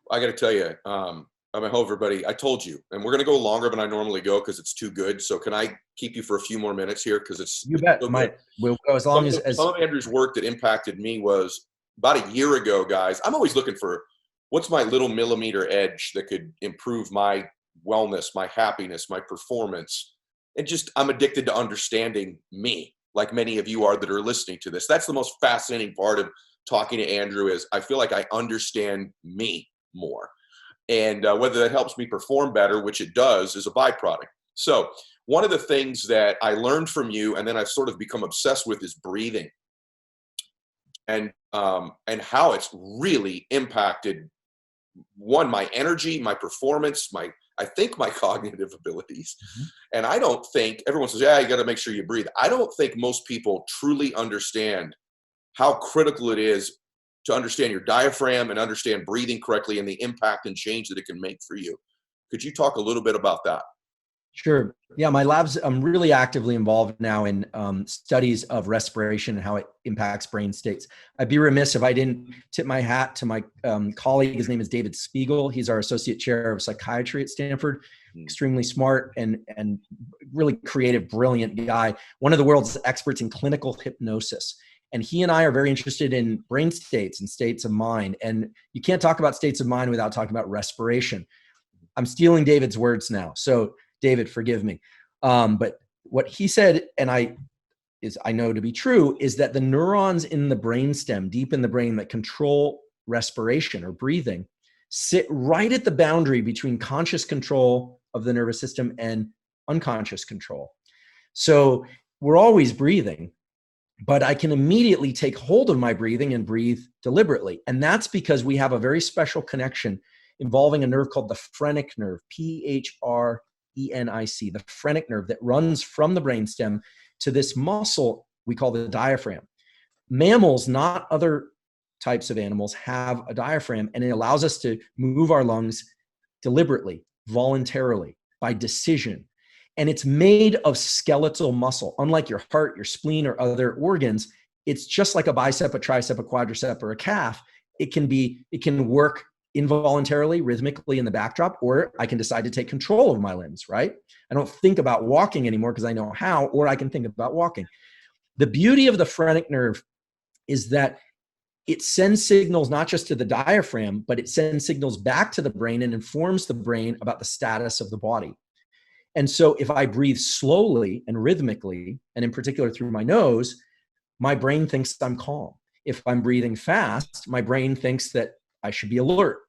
I got to tell you, hello everybody. I told you, and we're going to go longer than I normally go because it's too good. So can I keep you for a few more minutes here? Because you bet. We'll go as long as some of Andrew's work that impacted me was about a year ago, guys. I'm always looking for what's my little millimeter edge that could improve my wellness, my happiness, my performance. And just, I'm addicted to understanding me, like many of you are that are listening to this. That's the most fascinating part of talking to Andrew is I feel like I understand me more. And whether that helps me perform better, which it does, is a byproduct. So one of the things that I learned from you, and then I've sort of become obsessed with, is breathing, and how it's really impacted my energy, my performance, I think my cognitive abilities. Mm-hmm. And I don't think everyone says, yeah, you got to make sure you breathe. I don't think most people truly understand how critical it is to understand your diaphragm and understand breathing correctly and the impact and change that it can make for you. Could you talk a little bit about that? Sure. Yeah, my lab's I'm really actively involved now in studies of respiration and how it impacts brain states. I'd be remiss if I didn't tip my hat to my colleague. His name is David Spiegel. He's our associate chair of psychiatry at Stanford. Extremely smart and really creative, brilliant guy. One of the world's experts in clinical hypnosis. And he and I are very interested in brain states and states of mind. And you can't talk about states of mind without talking about respiration. I'm stealing David's words now. So David, forgive me. But what he said, and I know to be true, is that the neurons in the brainstem, deep in the brain that control respiration or breathing, sit right at the boundary between conscious control of the nervous system and unconscious control. So we're always breathing, but I can immediately take hold of my breathing and breathe deliberately. And that's because we have a very special connection involving a nerve called the phrenic nerve, PHRENIC, the phrenic nerve that runs from the brainstem to this muscle we call the diaphragm. Mammals, not other types of animals, have a diaphragm, and it allows us to move our lungs deliberately, voluntarily, by decision. And it's made of skeletal muscle. Unlike your heart, your spleen, or other organs, it's just like a bicep, a tricep, a quadricep, or a calf. It can work involuntarily, rhythmically in the backdrop, or I can decide to take control of my limbs, right? I don't think about walking anymore because I know how, or I can think about walking. The beauty of the phrenic nerve is that it sends signals not just to the diaphragm, but it sends signals back to the brain and informs the brain about the status of the body. And so if I breathe slowly and rhythmically, and in particular through my nose, my brain thinks I'm calm. If I'm breathing fast, my brain thinks that I should be alert.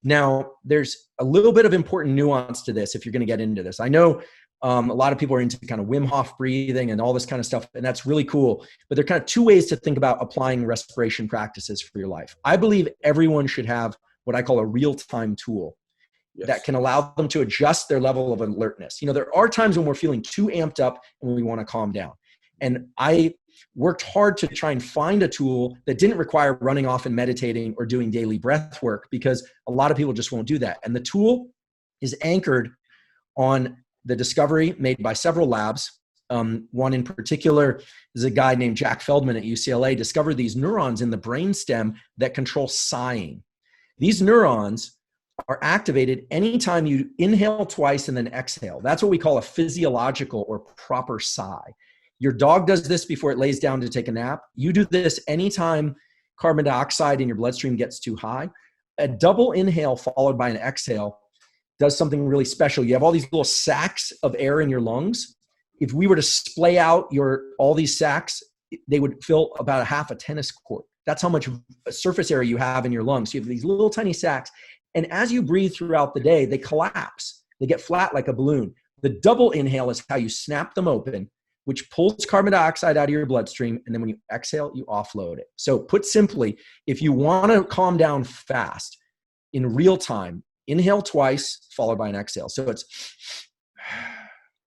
Now, there's a little bit of important nuance to this if you're going to get into this. I know a lot of people are into kind of Wim Hof breathing and all this kind of stuff, and that's really cool. But there are kind of two ways to think about applying respiration practices for your life. I believe everyone should have what I call a real-time tool that can allow them to adjust their level of alertness. You know, there are times when we're feeling too amped up and we want to calm down. And I worked hard to try and find a tool that didn't require running off and meditating or doing daily breath work, because a lot of people just won't do that. And the tool is anchored on the discovery made by several labs. One in particular is a guy named Jack Feldman at UCLA, discovered these neurons in the brainstem that control sighing. These neurons are activated anytime you inhale twice and then exhale. That's what we call a physiological or proper sigh. Your dog does this before it lays down to take a nap. You do this anytime carbon dioxide in your bloodstream gets too high. A double inhale followed by an exhale does something really special. You have all these little sacs of air in your lungs. If we were to splay out all these sacs, they would fill about a half a tennis court. That's how much surface area you have in your lungs. You have these little tiny sacs. And as you breathe throughout the day, they collapse. They get flat like a balloon. The double inhale is how you snap them open, which pulls carbon dioxide out of your bloodstream. And then when you exhale, you offload it. So put simply, if you want to calm down fast in real time, inhale twice, followed by an exhale. So it's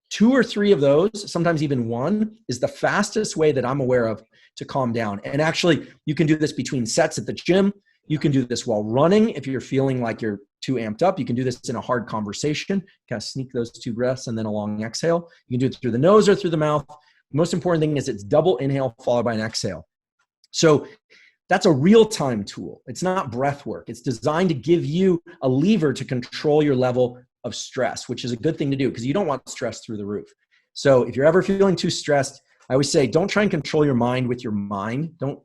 2 or 3 of those, sometimes even 1, is the fastest way that I'm aware of to calm down. And actually, you can do this between sets at the gym. You can do this while running. If you're feeling like you're too amped up, you can do this in a hard conversation. Kind of sneak those 2 breaths and then a long exhale. You can do it through the nose or through the mouth. The most important thing is it's double inhale followed by an exhale. So that's a real-time tool. It's not breath work. It's designed to give you a lever to control your level of stress, which is a good thing to do because you don't want stress through the roof. So if you're ever feeling too stressed, I always say, don't try and control your mind with your mind. Don't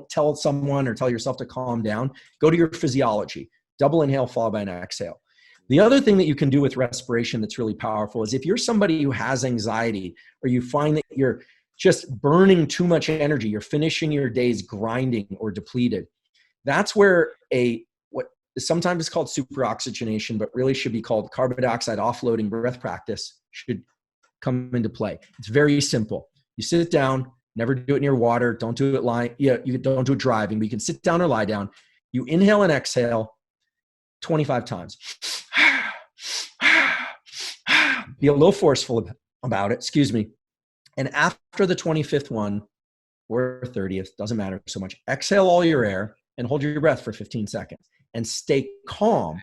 tell someone or tell yourself to calm down. Go to your physiology. Double inhale followed by an exhale. The other thing that you can do with respiration that's really powerful is if you're somebody who has anxiety or you find that you're just burning too much energy, you're finishing your days grinding or depleted, that's where what is sometimes called superoxygenation, but really should be called carbon dioxide offloading breath practice should come into play. It's very simple. You sit down, never do it near water. Don't do it you don't do it driving, but you can sit down or lie down. You inhale and exhale 25 times. Be a little forceful about it, excuse me. And after the 25th one or 30th, doesn't matter so much, exhale all your air and hold your breath for 15 seconds and stay calm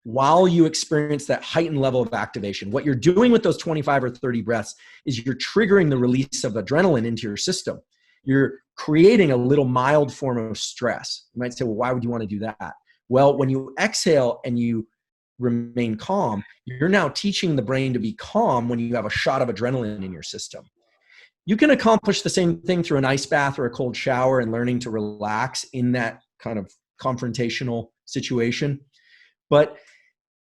while you experience that heightened level of activation. What you're doing with those 25 or 30 breaths is you're triggering the release of adrenaline into your system. You're creating a little mild form of stress. You might say, well, why would you want to do that? Well, when you exhale and you remain calm, you're now teaching the brain to be calm when you have a shot of adrenaline in your system. You can accomplish the same thing through an ice bath or a cold shower and learning to relax in that kind of confrontational situation. But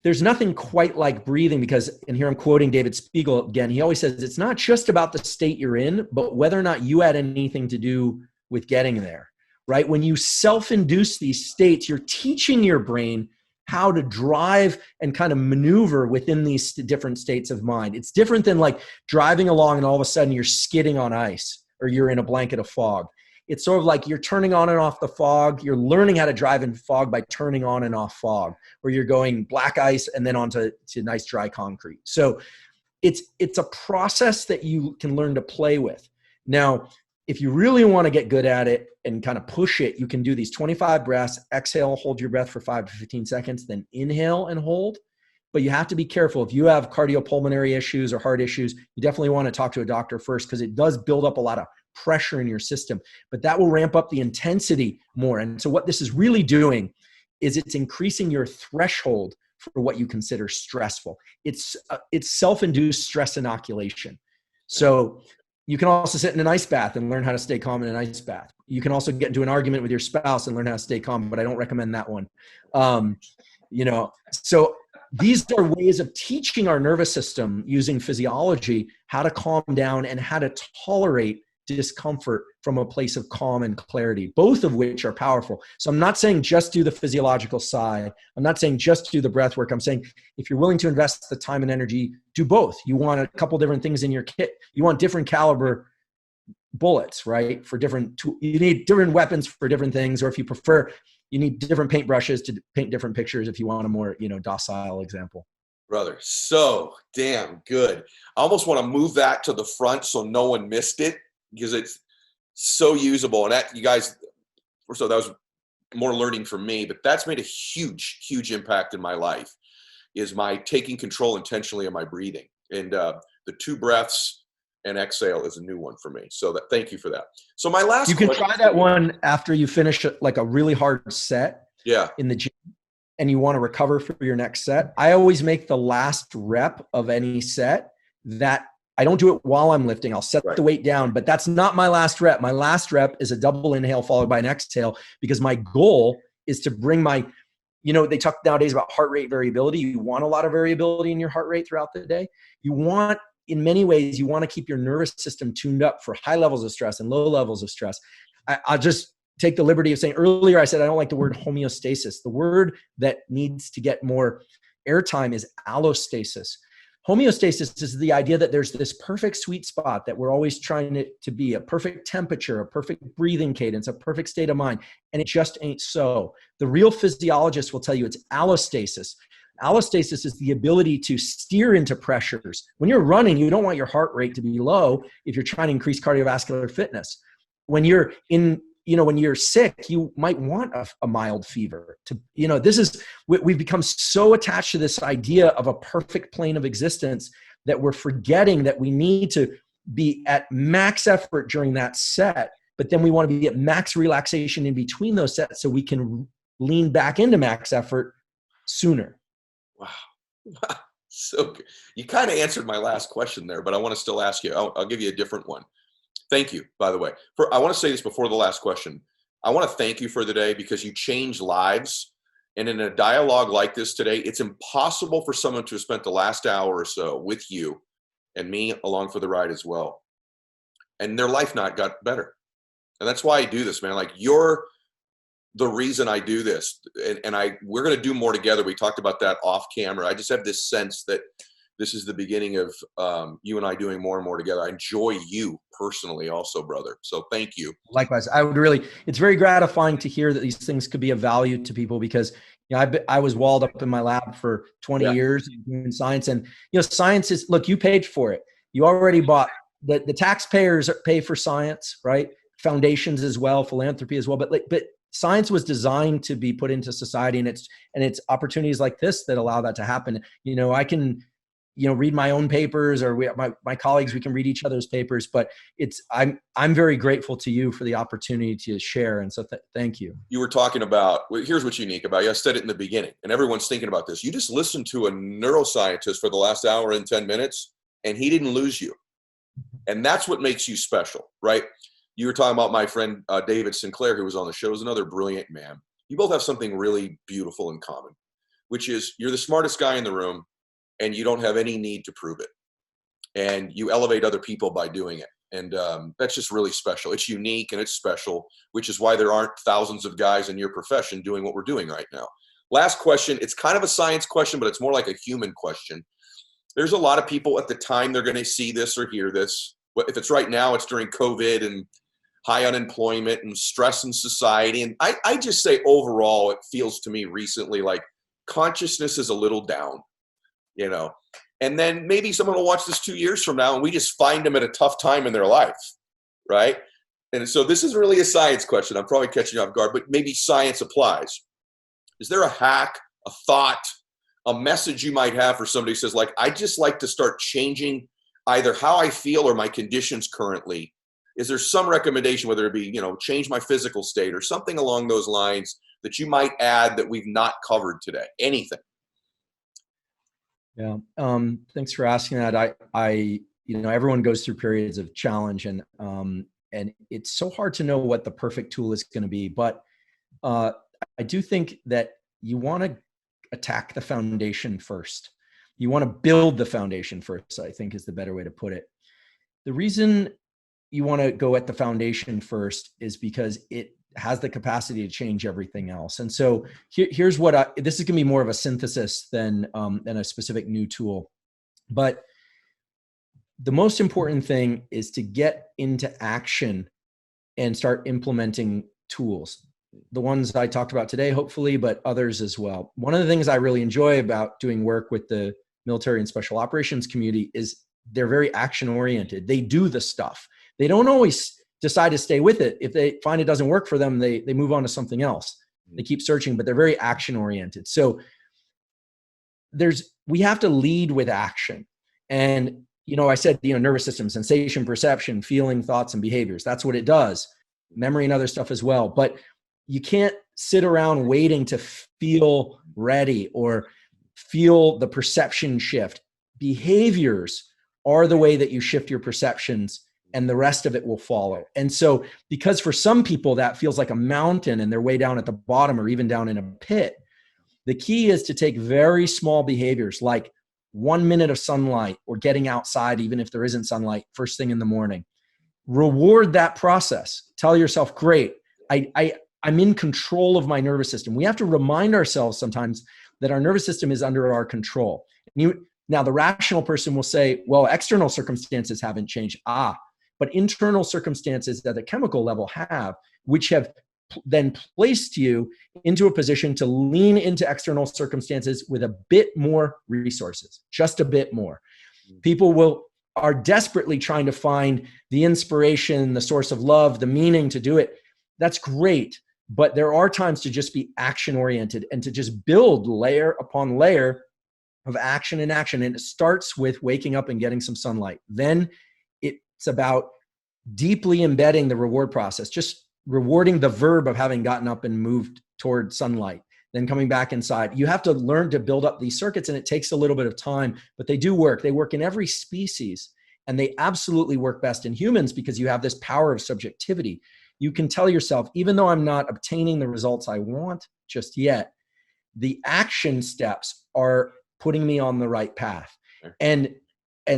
there's nothing quite like breathing because, and here I'm quoting David Spiegel again, he always says, it's not just about the state you're in, but whether or not you had anything to do with getting there, right? When you self-induce these states, you're teaching your brain how to drive and kind of maneuver within these different states of mind. It's different than like driving along and all of a sudden you're skidding on ice or you're in a blanket of fog. It's sort of like you're turning on and off the fog. You're learning how to drive in fog by turning on and off fog, or you're going black ice and then onto nice dry concrete. So it's a process that you can learn to play with. Now, if you really want to get good at it and kind of push it, you can do these 25 breaths, exhale, hold your breath for 5 to 15 seconds, then inhale and hold. But you have to be careful. If you have cardiopulmonary issues or heart issues, you definitely want to talk to a doctor first because it does build up a lot of pressure in your system, but that will ramp up the intensity more. And so what this is really doing is it's increasing your threshold for what you consider stressful. It's self-induced stress inoculation. So you can also sit in an ice bath and learn how to stay calm in an ice bath. You can also get into an argument with your spouse and learn how to stay calm, but I don't recommend that one. So these are ways of teaching our nervous system using physiology how to calm down and how to tolerate discomfort from a place of calm and clarity, both of which are powerful. So I'm not saying just do the physiological side. I'm not saying just do the breath work. I'm saying if you're willing to invest the time and energy, do both. You want a couple different things in your kit. You want different caliber bullets, right? For different you need different weapons for different things, or if you prefer, you need different paintbrushes to paint different pictures if you want a more, docile example. Brother, so damn good. I almost want to move that to the front so no one missed it, because it's so usable. And that, you guys, so that was more learning for me, but that's made a huge, huge impact in my life, is my taking control intentionally of my breathing. And the 2 breaths and exhale is a new one for me. So thank you for that. So my last You can try that one after you finish like a really hard set in the gym and you want to recover for your next set. I always make the last rep of any set that I don't do it while I'm lifting. I'll set the weight down, but that's not my last rep. My last rep is a double inhale followed by an exhale, because my goal is to bring my, they talk nowadays about heart rate variability. You want a lot of variability in your heart rate throughout the day. In many ways, you want to keep your nervous system tuned up for high levels of stress and low levels of stress. I'll just take the liberty of saying, earlier I said I don't like the word homeostasis. The word that needs to get more airtime is allostasis. Homeostasis is the idea that there's this perfect sweet spot that we're always trying to be, a perfect temperature, a perfect breathing cadence, a perfect state of mind, and it just ain't so. The real physiologist will tell you it's allostasis. Allostasis is the ability to steer into pressures. When you're running, you don't want your heart rate to be low if you're trying to increase cardiovascular fitness. When you're when you're sick, you might want a mild fever. We've become so attached to this idea of a perfect plane of existence that we're forgetting that we need to be at max effort during that set, but then we want to be at max relaxation in between those sets so we can lean back into max effort sooner. Wow. So good. You kind of answered my last question there, but I want to still ask you. I'll give you a different one. Thank you, by the way. I want to say this before the last question. I want to thank you for the day, because you changed lives. And in a dialogue like this today, it's impossible for someone to have spent the last hour or so with you and me along for the ride as well, and their life not got better. And that's why I do this, man. Like, you're the reason I do this. And we're going to do more together. We talked about that off camera. I just have this sense that this is the beginning of you and I doing more and more together. I enjoy you personally also, brother. So thank you. Likewise. It's very gratifying to hear that these things could be of value to people, because I was walled up in my lab for 20 years in science. And, science is, look, you paid for it. You already bought, the taxpayers pay for science, right? Foundations as well, philanthropy as well. But science was designed to be put into society, and it's opportunities like this that allow that to happen. I can, read my own papers, or my colleagues, we can read each other's papers, but I'm very grateful to you for the opportunity to share. And so thank you. You were talking about, here's what's unique about you. I said it in the beginning, and everyone's thinking about this. You just listened to a neuroscientist for the last hour and 10 minutes, and he didn't lose you. And that's what makes you special, right? You were talking about my friend, David Sinclair, who was on the show, is another brilliant man. You both have something really beautiful in common, which is you're the smartest guy in the room, and you don't have any need to prove it. And you elevate other people by doing it. And that's just really special. It's unique and it's special, which is why there aren't thousands of guys in your profession doing what we're doing right now. Last question. It's kind of a science question, but it's more like a human question. There's a lot of people at the time they're going to see this or hear this. If it's right now, it's during COVID and high unemployment and stress in society. And I just say overall, it feels to me recently like consciousness is a little down. And then maybe someone will watch this 2 years from now and we just find them at a tough time in their life, right? And so this is really a science question. I'm probably catching you off guard, but maybe science applies. Is there a hack, a thought, a message you might have for somebody who says, like, I just like to start changing either how I feel or my conditions currently is there some recommendation, whether it be, change my physical state or something along those lines that you might add that we've not covered today? Anything? Yeah. Thanks for asking that. Everyone goes through periods of challenge, and it's so hard to know what the perfect tool is going to be. But I do think that you want to attack the foundation first. You want to build the foundation first, I think, is the better way to put it. The reason you want to go at the foundation first is because it has the capacity to change everything else. And so here's what this is going to be more of a synthesis than a specific new tool. But the most important thing is to get into action and start implementing tools. The ones I talked about today, hopefully, but others as well. One of the things I really enjoy about doing work with the military and special operations community is they're very action oriented. They do the stuff. They don't always decide to stay with it. If they find it doesn't work for them, they move on to something else. They keep searching, but they're very action oriented. So we have to lead with action. And, I said, nervous system, sensation, perception, feeling, thoughts, and behaviors. That's what it does. Memory and other stuff as well. But you can't sit around waiting to feel ready or feel the perception shift. Behaviors are the way that you shift your perceptions, and the rest of it will follow. And so, because for some people that feels like a mountain and they're way down at the bottom or even down in a pit, the key is to take very small behaviors like 1 minute of sunlight or getting outside, even if there isn't sunlight, first thing in the morning. Reward that process. Tell yourself, great, I'm in control of my nervous system. We have to remind ourselves sometimes that our nervous system is under our control. Now, the rational person will say, well, external circumstances haven't changed. But internal circumstances at the chemical level have, which have then placed you into a position to lean into external circumstances with a bit more resources, just a bit more. People are desperately trying to find the inspiration, the source of love, the meaning to do it. That's great. But there are times to just be action oriented and to just build layer upon layer of action and action. And it starts with waking up and getting some sunlight. Then it's about deeply embedding the reward process, just rewarding the verb of having gotten up and moved toward sunlight, then coming back inside. You have to learn to build up these circuits, and it takes a little bit of time, but they do work. They work in every species, and they absolutely work best in humans because you have this power of subjectivity. You can tell yourself, even though I'm not obtaining the results I want just yet, the action steps are putting me on the right path. And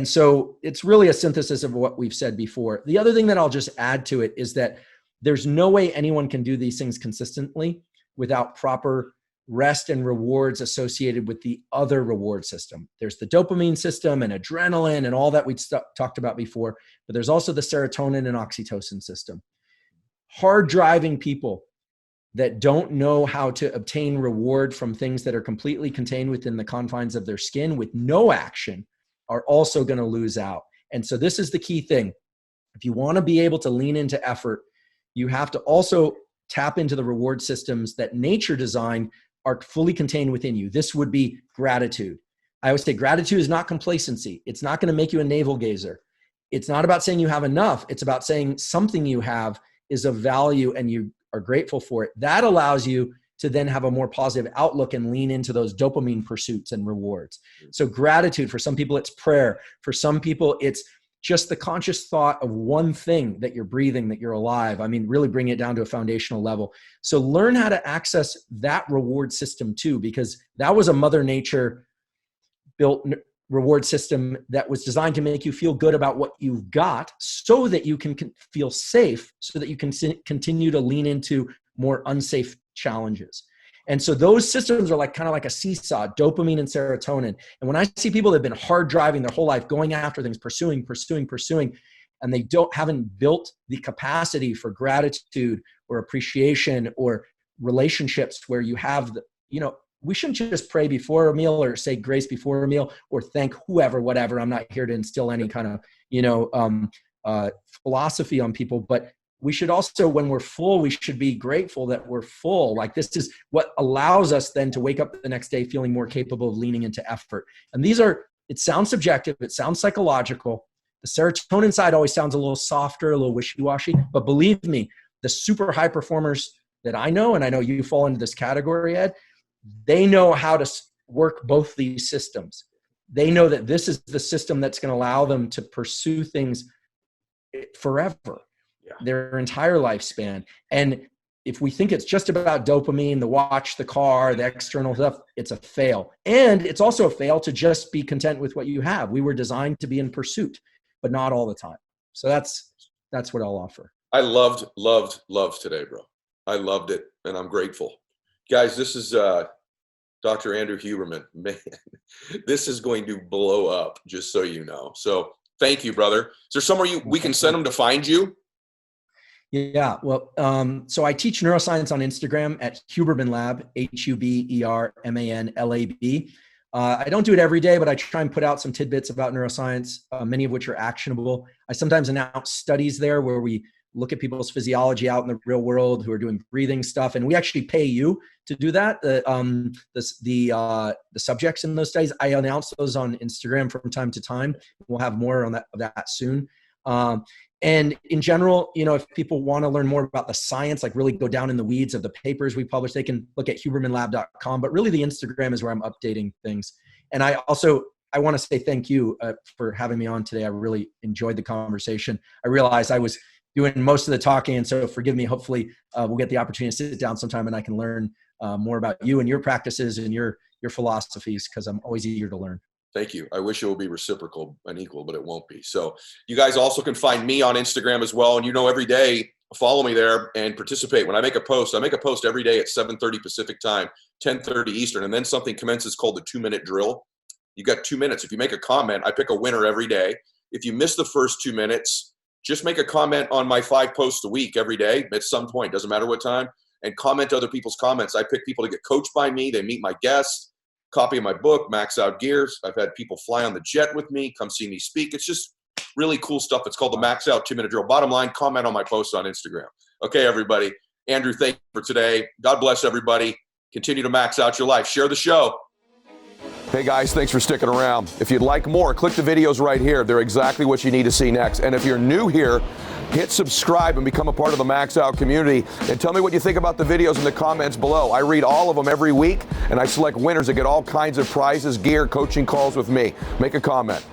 so it's really a synthesis of what we've said before. The other thing that I'll just add to it is that there's no way anyone can do these things consistently without proper rest and rewards associated with the other reward system. There's the dopamine system and adrenaline and all that we talked about before, but there's also the serotonin and oxytocin system. Hard driving people that don't know how to obtain reward from things that are completely contained within the confines of their skin with no action are also going to lose out. And so this is the key thing. If you want to be able to lean into effort, you have to also tap into the reward systems that nature designed are fully contained within you. This would be gratitude. I always say gratitude is not complacency. It's not going to make you a navel gazer. It's not about saying you have enough. It's about saying something you have is of value and you are grateful for it. That allows you to then have a more positive outlook and lean into those dopamine pursuits and rewards. So gratitude, for some people, it's prayer. For some people, it's just the conscious thought of one thing, that you're breathing, that you're alive. I mean, really bring it down to a foundational level. So learn how to access that reward system too, because that was a Mother Nature built reward system that was designed to make you feel good about what you've got so that you can feel safe, so that you can continue to lean into more unsafe challenges. And so those systems are kind of like a seesaw, dopamine and serotonin. And when I see people that have been hard driving their whole life, going after things, pursuing, and they haven't built the capacity for gratitude or appreciation or relationships where you have we shouldn't just pray before a meal or say grace before a meal or thank whoever, whatever. I'm not here to instill any kind of, philosophy on people, but we should also, when we're full, we should be grateful that we're full. This is what allows us then to wake up the next day feeling more capable of leaning into effort. And it sounds subjective, it sounds psychological, The serotonin side always sounds a little softer, a little wishy-washy, but believe me, the super high performers that I know, and I know you fall into this category, Ed, they know how to work both these systems. They know that this is the system that's going to allow them to pursue things forever, their entire lifespan. And if we think it's just about dopamine, the watch, the car, the external stuff, it's a fail. And it's also a fail to just be content with what you have. We were designed to be in pursuit, but not all the time. So that's what I'll offer. I loved today, bro. I loved it, and I'm grateful. Guys, this is Dr. Andrew Huberman. Man, this is going to blow up, just so you know. So thank you, brother. Is there somewhere we can send them to find you? Yeah, well, so I teach neuroscience on Instagram at Huberman Lab, Hubermanlab. I don't do it every day, but I try and put out some tidbits about neuroscience, many of which are actionable. I sometimes announce studies there where we look at people's physiology out in the real world who are doing breathing stuff, and we actually pay you to do that. The subjects in those studies, I announce those on Instagram from time to time. We'll have more on that soon. And in general, if people want to learn more about the science, like really go down in the weeds of the papers we publish, they can look at hubermanlab.com. But really, the Instagram is where I'm updating things. And I want to say thank you for having me on today. I really enjoyed the conversation. I realized I was doing most of the talking, and so forgive me. Hopefully, we'll get the opportunity to sit down sometime and I can learn more about you and your practices and your philosophies, because I'm always eager to learn. Thank you. I wish it would be reciprocal and equal, but it won't be. So you guys also can find me on Instagram as well. And every day, follow me there and participate. When I make a post every day at 7:30 Pacific time, 10:30 Eastern, and then something commences called the 2-minute drill. You got 2 minutes. If you make a comment, I pick a winner every day. If you miss the first 2 minutes, just make a comment on my 5 posts a week every day at some point, doesn't matter what time, and comment other people's comments. I pick people to get coached by me. They meet my guests. Copy of my book, Maxout Gears. I've had people fly on the jet with me, come see me speak. It's just really cool stuff. It's called the Maxout 2-minute drill. Bottom line, comment on my post on Instagram. Okay, everybody. Andrew, thank you for today. God bless everybody. Continue to max out your life. Share the show. Hey guys, thanks for sticking around. If you'd like more, click the videos right here. They're exactly what you need to see next. And if you're new here, hit subscribe and become a part of the Maxout community. And tell me what you think about the videos in the comments below. I read all of them every week, and I select winners that get all kinds of prizes, gear, coaching calls with me. Make a comment.